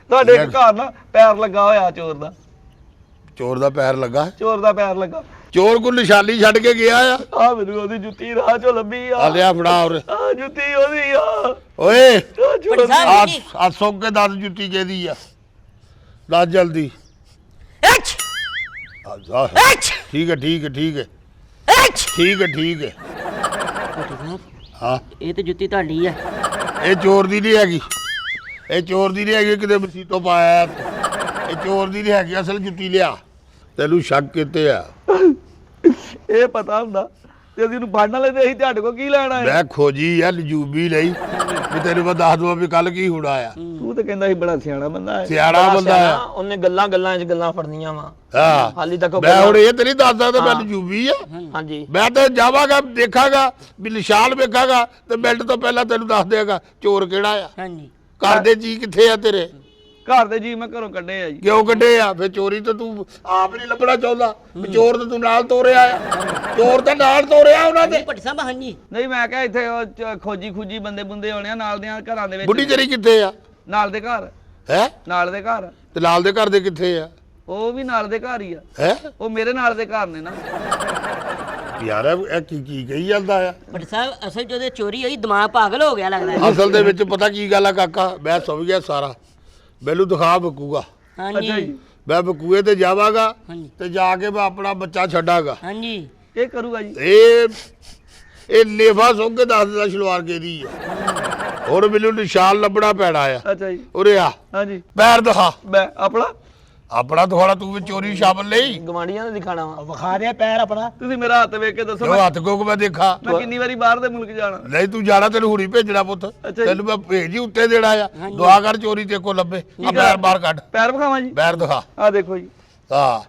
ਤੁਹਾਡੇ ਇੱਕ ਘਰ ਨਾ ਪੈਰ ਲੱਗਾ ਹੋਇਆ ਚੋਰ ਦਾ। ਚੋਰ ਦਾ ਪੈਰ ਲੱਗਾ? ਚੋਰ ਦਾ ਪੈਰ ਲੱਗਾ। ਚੋਰ ਕੋਈ ਨਿਸ਼ਾਨੀ ਛੱਡ ਕੇ ਗਿਆ ਆ? ਆ ਮੈਨੂੰ ਉਹਦੀ ਜੁੱਤੀ ਰਾਹ ਚੋਂ ਲੱਭੀ ਆ। ਆ ਲਿਆ ਫੜਾ ਉਰੇ। ਆ ਜੁੱਤੀ ਉਹਦੀ ਆ। ਓਏ ਆਹ ਚੋਰ ਭੱਟੀ ਸਾਹਿਬ ਦੀ। ਜੀ। ਆ ਸੁੱਕ ਕੇ ਦੱਸ ਜੁੱਤੀ ਕਿਹਦੀ ਆ? ਦੱਸ ਜਲਦੀ। ਠੀਕ ਹੈ ਠੀਕ ਹੈ ਠੀਕ ਹੈ ਠੀਕ ਹੈ ਠੀਕ ਹੈ। ਭੱਟੀ ਸਾਹਿਬ ਹਾਂ, ਇਹ ਤੇ ਜੁੱਤੀ ਤੁਹਾਡੀ ਆ। ਇਹ ਚੋਰ ਦੀ ਨਹੀਂ ਹੈਗੀ, ਇਹ ਚੋਰ ਦੀ ਨਹੀਂ ਹੈਗੀ, ਕਿਤੇ ਮਸੀਤੋਂ ਪਾਇਆ। ਇਹ ਚੋਰ ਦੀ ਨਹੀਂ ਹੈਗੀ, ਅਸਲ ਜੁੱਤੀ ਲਿਆ। ਤੈਨੂੰ ਸ਼ੱਕ ਕਿਤੇ ਆ? ਇਹ ਪਤਾ ਹੁੰਦਾ ਤੇ ਅਸੀਂ ਨੂੰ ਫੜਨ ਵਾਲੇ ਤੇ ਅਸੀਂ ਤੁਹਾਡੇ ਕੋਲ ਕੀ ਲੈਣਾ ਹੈ? ਮੈਂ ਖੋਜੀ ਆ ਲਜੂਬੀ ਲਈ ਵੀ ਤੈਨੂੰ ਮੈਂ ਦੱਸ ਦਵਾਂ ਵੀ ਕੱਲ ਕੀ ਹੋਣਾ ਆ। ਤੂੰ ਤਾਂ ਕਹਿੰਦਾ ਸੀ ਬੜਾ ਸਿਆਣਾ ਬੰਦਾ ਹੈ। ਸਿਆਣਾ ਬੰਦਾ ਆ। ਉਹਨੇ ਗੱਲਾਂ 'ਚ ਗੱਲਾਂ ਫੜਨੀਆਂ ਵਾ। ਹਾਂ, ਹਾਲੀ ਤੱਕ ਉਹ ਮੈਂ ਹੁਣ ਇਹ ਤੇ ਨਹੀਂ ਦੱਸਦਾ ਤੇ ਮੈਂ ਲਜੂਬੀ ਆ। ਹਾਂਜੀ। ਮੈਂ ਤਾਂ ਜਾਵਾਂਗਾ, ਦੇਖਾਂਗਾ ਵੀ ਨਿਸ਼ਾਨ ਵੇਖਾਂਗਾ ਤੇ ਮਿੰਟ ਤੋਂ ਪਹਿਲਾਂ ਤੈਨੂੰ ਦੱਸ ਦੇਗਾ ਚੋਰ ਕਿਹੜਾ ਆ। ਹਾਂਜੀ। ਘਰ ਦੇ ਜੀ ਕਿੱਥੇ ਆ ਤੇਰੇ? ਘਰ ਦੇ ਜੀ ਮੈਂ ਘਰੋਂ ਕੱਢੇ ਆ ਜੀ। ਕਿਉਂ ਕੱਢੇ ਆ? ਫਿਰ ਚੋਰੀ ਤਾਂ ਤੂੰ ਆਪ ਨਹੀਂ ਲੱਭਣਾ ਚਾਹੁੰਦਾ, ਵੀ ਚੋਰ ਤਾਂ ਤੂੰ ਨਾਲ ਤੋਰਿਆ ਆ। ਚੋਰ ਤਾਂ ਨਾਲ ਤੋਰਿਆ ਉਹਨਾਂ ਦੇ। ਭੱਟੀ ਸਾਹਿਬ ਹਾਂਜੀ ਨਹੀਂ ਮੈਂ ਕਿਹਾ ਇੱਥੇ ਉਹ ਖੋਜੀ ਖੂਜੀ ਬੰਦੇ ਬੁੰਦੇ ਹੋਣੇ ਆ ਨਾਲ ਦੇ ਘਰਾਂ ਦੇ ਵਿੱਚ। ਬੁੱਢੀ ਤੇਰੀ ਕਿੱਥੇ ਆ? ਨਾਲ ਦੇ ਘਰ, ਹੈ ਨਾਲ ਦੇ ਘਰ। ਤੇ ਨਾਲ ਦੇ ਘਰ ਦੇ ਕਿੱਥੇ ਆ? ਉਹ ਵੀ ਨਾਲ ਦੇ ਘਰ ਹੀ ਆ। ਹੈ ਉਹ ਮੇਰੇ ਨਾਲ ਦੇ ਘਰ ਨੇ ਨਾ। ਯਾਰ ਇਹ ਕੀ ਕਹੀ ਜਾਂਦਾ ਆ? ਭੱਟੀ ਸਾਹਿਬ ਅਸਲ ਚ ਉਹਦੇ ਚੋਰੀ ਹੋਈ, ਦਿਮਾਗ ਪਾਗਲ ਹੋ ਗਿਆ ਲੱਗਦਾ ਹੈ। ਅਸਲ ਦੇ ਵਿੱਚ ਪਤਾ ਕੀ ਗੱਲ ਆ ਕਾਕਾ, ਮੈਂ ਸਮਝ ਗਿਆ ਸਾਰਾ। ਮੈਨੂੰ ਦਿਖਾ ਬਕੂਗਾ, ਹਾਂਜੀ ਮੈਂ ਬਕੂਏ ਤੇ ਜਾਵਾਂਗਾ ਹਾਂਜੀ ਤੇ ਜਾ ਕੇ ਮੈਂ ਆਪਣਾ ਬੱਚਾ ਛੱਡਾਂਗਾ। ਹਾਂਜੀ ਇਹ ਕਰੂਗਾ ਜੀ। ਇਹ ਲੇਫਾ ਸੁੱਕ ਕੇ ਦੱਸ ਦਿੰਦਾ ਸ਼ਲਵਾਰ ਕਿਹਦੀ ਆ। ਹੁਣ ਮੈਨੂੰ ਨਿਸ਼ਾਨ ਲੱਭਣਾ ਪੈਣਾ ਆ। ਅੱਛਾ ਜੀ। ਉਰੇ ਆ, ਹਾਂਜੀ ਪੈਰ ਦਿਖਾ। ਮੈਂ ਆਪਣਾ ਆਪਣਾ ਦਿਖਾਉਣਾ, ਤੂੰ ਵੀ ਚੋਰੀ ਸ਼ਾਮਲ ਨਹੀਂ। ਗਵਾਂਡੀਆਂ ਨੇ ਦਿਖਾਣਾ ਵਾ। ਵਿਖਾ ਰਿਹਾ ਪੈਰ ਆਪਣਾ। ਤੁਸੀਂ ਮੇਰਾ ਹੱਥ ਵੇਖ ਕੇ ਦੱਸੋ ਜੋ ਹੱਥ ਕੋਕ ਮੈਂ ਦੇਖਾ। ਮੈਂ ਕਿੰਨੀ ਵਾਰੀ ਬਾਹਰ ਦੇ ਮੁਲਕ ਜਾਣਾ। ਨਹੀਂ ਤੂੰ ਜਾਣਾ, ਤੈਨੂੰ ਹੁਣੀ ਭੇਜਣਾ ਪੁੱਤ। ਜੀ। ਤੈਨੂੰ ਮੈਂ ਭੇਜੀ ਉੱਤੇ ਦੇਣਾ ਆ। ਦੁਆ ਕਰ ਚੋਰੀ ਤੇ ਕੋ ਲੱਭੇ। ਆ ਪੈਰ ਬਾਹਰ ਕੱਢ, ਪੈਰ ਵਿਖਾਵਾਂ ਜੀ? ਪੈਰ ਦਿਖਾ। ਆ ਦੇਖੋ ਜੀ, ਹਾਂ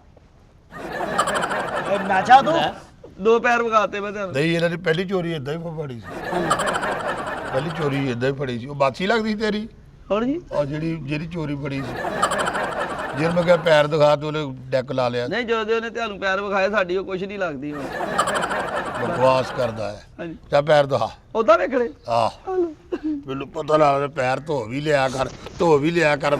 ਇਹ ਨਾਚਾ ਤੂੰ। 2 ਪੈਰ ਵਿਖਾਤੇ ਮੈਂ ਤੁਹਾਨੂੰ। ਨਹੀਂ, ਇਹਨਾਂ ਦੀ ਪਹਿਲੀ ਚੋਰੀ ਇਦਾਂ ਹੀ ਫੜੀ ਸੀ। ਪਹਿਲੀ ਚੋਰੀ ਇਦਾਂ ਹੀ ਫੜੀ ਸੀ। ਉਹ ਬਾਛੀ ਲੱਗਦੀ ਸੀ ਤੇਰੀ। ਹੁਣ ਜੀ ਔਰ ਜਿਹੜੀ ਚੋਰੀ ਫੜੀ ਸੀ, ਜੇ ਮੈਂ ਕਿਹਾ ਪੈਰ ਦਿਖਾ ਤੇ ਉਹਨੇ ਡੈਕ ਲਾ ਲਿਆ। ਨਹੀਂ, ਜਦੋਂ ਉਹਨੇ ਤੁਹਾਨੂੰ ਪੈਰ ਵਿਖਾਏ ਸਾਡੀ ਉਹ ਕੁਛ ਨਹੀਂ ਲੱਗਦੀ ਹੁਣ। ਬਕਵਾਸ ਕਰਦਾ ਹੈ। ਹਾਂਜੀ ਚਾ ਪੈਰ ਦਿਖਾ। ਉਦਾਂ ਵੇਖੜੇ। ਆਹ ਮੈਨੂੰ ਪਤਾ ਲੱਗਦਾ, ਪੈਰ ਧੋ ਵੀ ਲਿਆ ਕਰ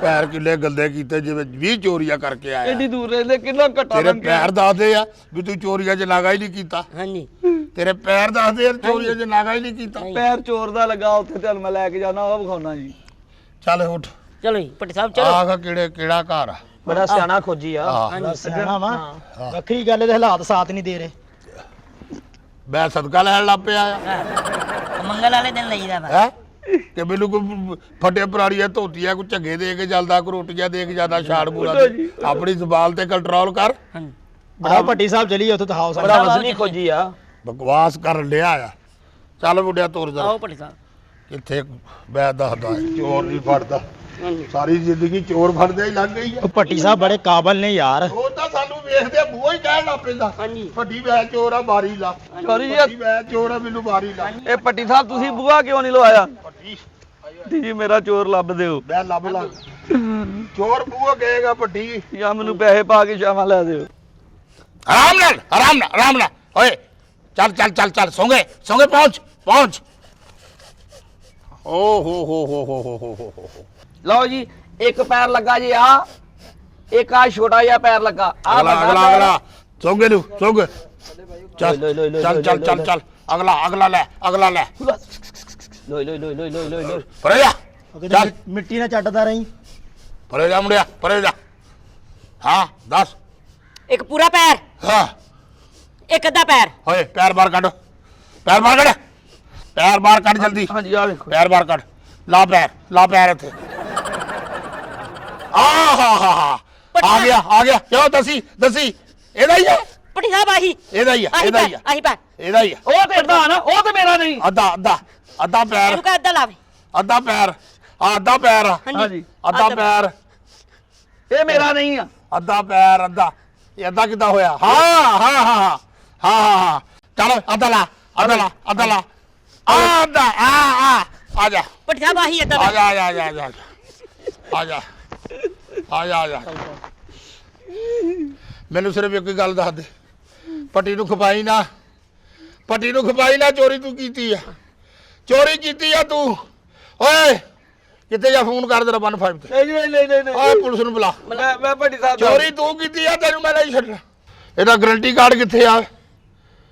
ਪੈਰ ਕਿੱਲੇ ਗੰਦੇ ਕੀਤੇ ਜਿਵੇਂ 20 ਚੋਰੀਆਂ ਕਰਕੇ ਆਇਆ। ਐਡੀ ਦੂਰ ਰਹਿੰਦੇ ਕਿੰਨਾ ਘਟਾ ਤੇਰੇ ਪੈਰ ਦੱਸਦੇ ਆ ਵੀ ਤੂੰ ਚੋਰੀਆਂ 'ਚ ਨਾਗਾ ਹੀ ਨਹੀਂ ਕੀਤਾ। ਹਾਂਜੀ ਤੇਰੇ ਪੈਰ ਦੱਸਦੇ ਆ ਚੋਰੀਆਂ 'ਚ ਨਾਗਾ ਹੀ ਨਹੀਂ ਕੀਤਾ। ਪੈਰ ਚੋਰ ਦਾ ਲੱਗਾ, ਉੱਥੇ ਤੁਹਾਨੂੰ ਮੈਂ ਲੈ ਕੇ ਜਾਣਾ, ਉਹ ਵਿਖਾਉਣਾ ਜੀ। ਚੱਲ ਉੱਠ। ਚਲੋ ਜੀ ਭੱਟੀ ਸਾਹਿਬ ਚਲੋ। ਆਹ ਕਿਹੜਾ ਘਰ ਆ? ਬੜਾ ਸਿਆਣਾ ਖੋਜੀ ਆ। ਆਹ ਸਿਆਣਾ ਵਾ। ਵੱਖਰੀ ਗੱਲ, ਇਹਦੇ ਹਾਲਾਤ ਸਾਥ ਨਹੀਂ ਦੇ ਰਹੇ। ਮੈਂ ਸਦਕਾ ਲੈਣ ਲੱਗ ਪਿਆ ਆ। ਮੰਗਲ ਵਾਲੇ ਦਿਨ ਲਈਦਾ ਵਾ। ਹੈ ਕਿ ਮੈਨੂੰ ਕੋਈ ਫਟੇ ਪੁਰਾਣੀਆਂ ਧੋਤੀਆਂ, ਕੋਈ ਝੱਗੇ ਦੇ ਕੇ ਚੱਲਦਾ, ਕੋਈ ਰੋਟੀਆਂ ਦੇ ਕੇ ਜਾਂਦਾ, ਛਾੜ ਪੂਰਾ। ਆਪਣੀ ਜ਼ੁਬਾਨ ਤੇ ਕੰਟਰੋਲ ਕਰ। ਹਾਂਜੀ ਆਹ ਭੱਟੀ ਸਾਹਿਬ ਚਲੀਏ ਉੱਥੇ ਦਿਖਾਓ ਬੜਾ ਸਾਨੂੰ। ਵਜ਼ਨੀ ਖੋਜੀ ਆ। ਬਕਵਾਸ ਕਰਨ ਡਿਆ ਆ। ਚੱਲ ਮੁੰਡਿਆ ਤੋਰ ਜਾ। ਆਓ ਭੱਟੀ ਸਾਹਿਬ। ਕਿੱਥੇ ਮੈਂ ਦੱਸਦਾ, ਚੋਰ ਨਹੀਂ ਫੜਦਾ। ਸਾਰੀ ਜ਼ਿੰਦਗੀ ਚੋਰ ਫੜਦੇ ਹੀ ਲੰਘ ਗਈ ਆ। ਉਹ ਭੱਟੀ ਸਾਹਿਬ ਬੜੇ ਕਾਬਲ ਨੇ ਯਾਰ। ਉਹ ਤਾਂ ਸਾਨੂੰ ਵੇਖਦੇ ਮੂੰਹੋਂ ਹੀ ਕਹਿਣ ਲੱਗ ਪੈਂਦਾ, ਹਾਂਜੀ ਵੱਡੀ ਮੈਂ ਚੋਰ ਆ, ਮਾਰੀ ਲਾ। ਸੌਰੀ ਜੀ, ਵੱਡੀ ਮੈਂ ਚੋਰ ਆ, ਮੈਨੂੰ ਮਾਰੀ ਲਾ। ਇਹ ਪੱਟੀ ਸਾਹਿਬ ਤੁਸੀਂ ਬੂਹਾ ਕਿਉਂ ਨਹੀਂ ਲਵਾਇਆ? ਵੱਡੀ ਜੀ ਮੇਰਾ ਚੋਰ ਲੱਭ ਦਿਓ, ਮੈਂ ਲੱਭ ਲਾਂ। ਚੋਰ ਬੂਹਾ ਕਹੇਗਾ ਵੱਡੀ। ਜਾਂ ਮੈਨੂੰ ਪੈਸੇ ਪਾ ਕੇ ਸ਼ਾਮਾਂ ਲੈ ਦਿਓ। ਆਰਾਮ ਨਾਲ ਓਏ। ਚੱਲ ਸੋਂਗੇ ਪਹੁੰਚ। ਓ ਹੋ ਲਓ ਜੀ, ਇੱਕ ਪੈਰ ਲੱਗਾ ਜੀ ਆ, ਇੱਕ ਆ ਛੋਟਾ ਜਿਹਾ ਪੈਰ ਲੱਗਾ। ਆ ਅਗਲਾ ਸੋਂਗੇ ਨੂੰ ਸੋਂਗ। ਚੱਲ ਅਗਲਾ ਲੈ ਲੋਈ ਪਰੇ ਜਾ। ਉਹ ਕਹਿੰਦੇ ਮਿੱਟੀ ਨਾਲ ਚੱਟਦਾ ਰਹੀ। ਪਰੇ ਜਾ ਮੁੰਡਿਆ, ਪਰੇ ਜਾ। ਹਾਂ ਦੱਸ। ਇੱਕ ਪੂਰਾ ਪੈਰ, ਹਾਂ ਇੱਕ ਅੱਧਾ ਪੈਰ। ਓਏ ਪੈਰ ਬਾਹਰ ਕੱਢ ਜਲਦੀ। ਹਾਂਜੀ ਆ ਵੇਖੋ। ਪੈਰ ਬਾਹਰ ਕੱਢ। ਲਾ ਪੈਰ ਇੱਥੇ। ਆਹਾ ਆ ਗਿਆ। ਕਿਉਂ ਦੱਸੀ ਇਹਦਾ ਹੀ ਆ। ਭੱਟੀ ਸਾਹਿਬ ਆਹੀ ਇਹਦਾ ਹੀ ਆ। ਆਹੀ ਪੈਰ। ਉਹ ਤੇ ਅੱਧਾ ਨਾ, ਉਹ ਤੇ ਮੇਰਾ ਨਹੀਂ। ਅੱਧਾ ਪੈਰ। ਇਹਨੂੰ ਕਹ ਅੱਧਾ ਲਾਵੇ। ਅੱਧਾ ਪੈਰ ਆ। ਹਾਂਜੀ ਅੱਧਾ ਪੈਰ। ਇਹ ਮੇਰਾ ਨਹੀਂ ਆ। ਅੱਧਾ ਪੈਰ। ਇਹ ਅੱਧਾ ਕਿੱਦਾਂ ਹੋਇਆ? ਹਾਂ ਚਲ ਅੱਧਾ ਲਾ। ਆ ਜਾ। ਭੱਟੀ ਸਾਹਿਬ ਆਹੀ ਅੱਧਾ ਆ ਪੈਰ। ਜਾ ਮੈਨੂੰ ਸਿਰਫ ਇੱਕ ਗੱਲ ਦੱਸ ਦੇ, ਪੱਟੀ ਨੂੰ ਖਪਾਈ ਨਾ ਚੋਰੀ ਤੂੰ ਕੀਤੀ ਆ ਤੂੰ। ਓਏ ਕਿੱਥੇ ਜਾ, ਫੋਨ ਕਰ ਦੇ 15 ਤੇ। ਨਹੀਂ ਓਏ ਪੁਲਿਸ ਨੂੰ ਬੁਲਾ। ਮੈਂ ਪੱਟੀ ਸਾਹਿਬ ਚੋਰੀ ਤੂੰ ਕੀਤੀ ਆ, ਤੈਨੂੰ ਮੈਂ ਨਹੀਂ ਛੱਡਣਾ। ਇਹਦਾ ਗਰੰਟੀ ਕਾਰਡ ਕਿੱਥੇ ਆ?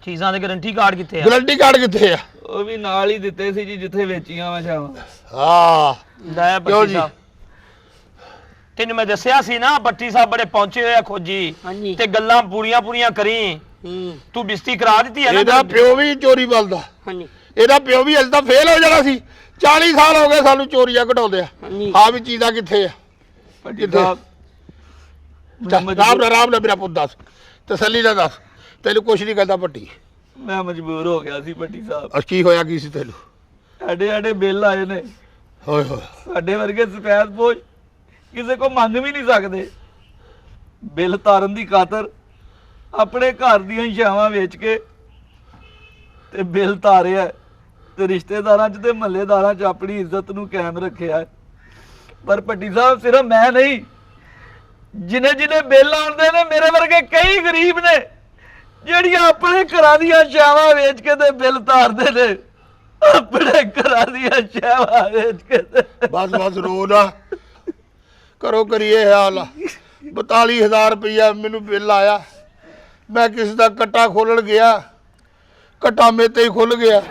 ਚੀਜ਼ਾਂ ਦੇ ਗਾਰੰਟੀ ਕਾਰਡ ਕਿੱਥੇ ਆ? ਗਰੰਟੀ ਕਾਰਡ ਕਿੱਥੇ ਆ? ਉਹ ਵੀ ਨਾਲ ਹੀ ਦਿੱਤੇ ਸੀ ਜੀ, ਜਿੱਥੇ ਵੇਚੀਆਂ ਵਾ ਸ਼ਾਮਾਂ। ਹਾਂ ਲੈ ਕਿਉਂ ਬੱਟੀ ਜੀ? ਸਾਹਿਬ, ਤੈਨੂੰ ਮੈਂ ਦੱਸਿਆ ਸੀ ਨਾ ਬੱਟੀ ਸਾਹਿਬ ਬੜੇ ਪਹੁੰਚੇ ਹੋਏ ਆ ਖੋਜੀ, ਹਾਂਜੀ। ਤੇ ਗੱਲਾਂ ਪੂਰੀਆਂ ਕਰੀ। ਤੂੰ ਬਿਸਤੀ ਕਰਾ ਦਿੱਤੀ ਹੈ ਨਾ। ਇਹਦਾ ਪਿਓ ਵੀ ਚੋਰੀ ਬਲਦਾ। ਹਾਂਜੀ ਇਹਦਾ ਪਿਓ ਵੀ ਅਜੇ ਤਾਂ ਫੇਲ ਹੋ ਜਾਣਾ ਸੀ। 40 ਸਾਲ ਹੋ ਗਏ ਸਾਨੂੰ ਚੋਰੀਆਂ ਘਟਾਉਂਦੇ ਆ। ਹਾਂਜੀ। ਹਾਂ ਵੀ ਚੀਜ਼ਾਂ ਕਿੱਥੇ ਆ? ਪੱਟੀ ਸਾਹਿਬ ਆਰਾਮ ਨਾਲ ਮੇਰਾ ਪੁੱਤ ਦੱਸ, ਤਸੱਲੀ ਨਾਲ ਦੱਸ। ਤੈਨੂੰ ਕੁਛ ਨਹੀਂ ਕਹਿੰਦਾ ਪੱਟੀ। ਮੈਂ ਮਜਬੂਰ ਹੋ ਗਿਆ ਸੀ ਪੱਟੀ ਸਾਹਿਬ। ਕੀ ਹੋਇਆ ਕੀ ਸੀ ਤੈਨੂੰ? ਐਡੇ ਬਿੱਲ ਆਏ ਨੇ, ਹੋਏ ਸਾਡੇ ਵਰਗੇ ਸਫੈਦ ਪੋਸ਼ ਕਿਸੇ ਕੋ ਮੰਗ ਵੀ ਨਹੀਂ ਸਕਦੇ। ਬਿੱਲ ਤਾਰਨ ਦੀ ਖਾਤਰ ਆਪਣੇ ਘਰ ਦੀਆਂ ਛਾਵਾਂ ਵੇਚ ਕੇ ਤੇ ਬਿੱਲ ਤਾਰਿਆ, ਤੇ ਰਿਸ਼ਤੇਦਾਰਾਂ 'ਚ ਤੇ ਮਹੱਲੇਦਾਰਾਂ 'ਚ ਆਪਣੀ ਇੱਜ਼ਤ ਨੂੰ ਕਾਇਮ ਰੱਖਿਆ। ਪਰ ਭੱਟੀ ਸਾਹਿਬ ਸਿਰਫ ਮੈਂ ਨਹੀਂ, ਜਿਨੇ ਬਿੱਲ ਆਉਂਦੇ ਨੇ ਮੇਰੇ ਵਰਗੇ ਕਈ ਗਰੀਬ ਨੇ ਜਿਹੜੀਆਂ ਆਪਣੇ ਘਰਾਂ ਦੀਆਂ ਛਾਵਾਂ ਵੇਚ ਕੇ ਤੇ ਬਿੱਲ ਤਾਰਦੇ ਨੇ, ਆਪਣੇ ਘਰਾਂ ਦੀਆਂ ਛਾਵਾਂ ਵੇਚ ਕੇ ਤੇ। ਬਸ ਰੋ ਨਾ ਕਰੋ, ਕਰੀਏ ਹਾਲ। 42,000 ਰੁਪਇਆ ਮੈਨੂੰ ਬਿੱਲ ਆਇਆ। ਮੈਂ ਕਿਸੇ ਦਾ ਕੱਟਾ ਖੋਲਣ ਗਿਆ, ਕੱਟਾ ਮੇਰੇ ਤੇ ਹੀ ਖੁੱਲ ਗਿਆ।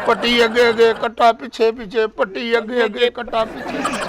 ਪੱਟੀ ਅੱਗੇ ਕੱਟਾ ਪਿੱਛੇ, ਪੱਟੀ ਅੱਗੇ ਕੱਟਾ ਪਿੱਛੇ।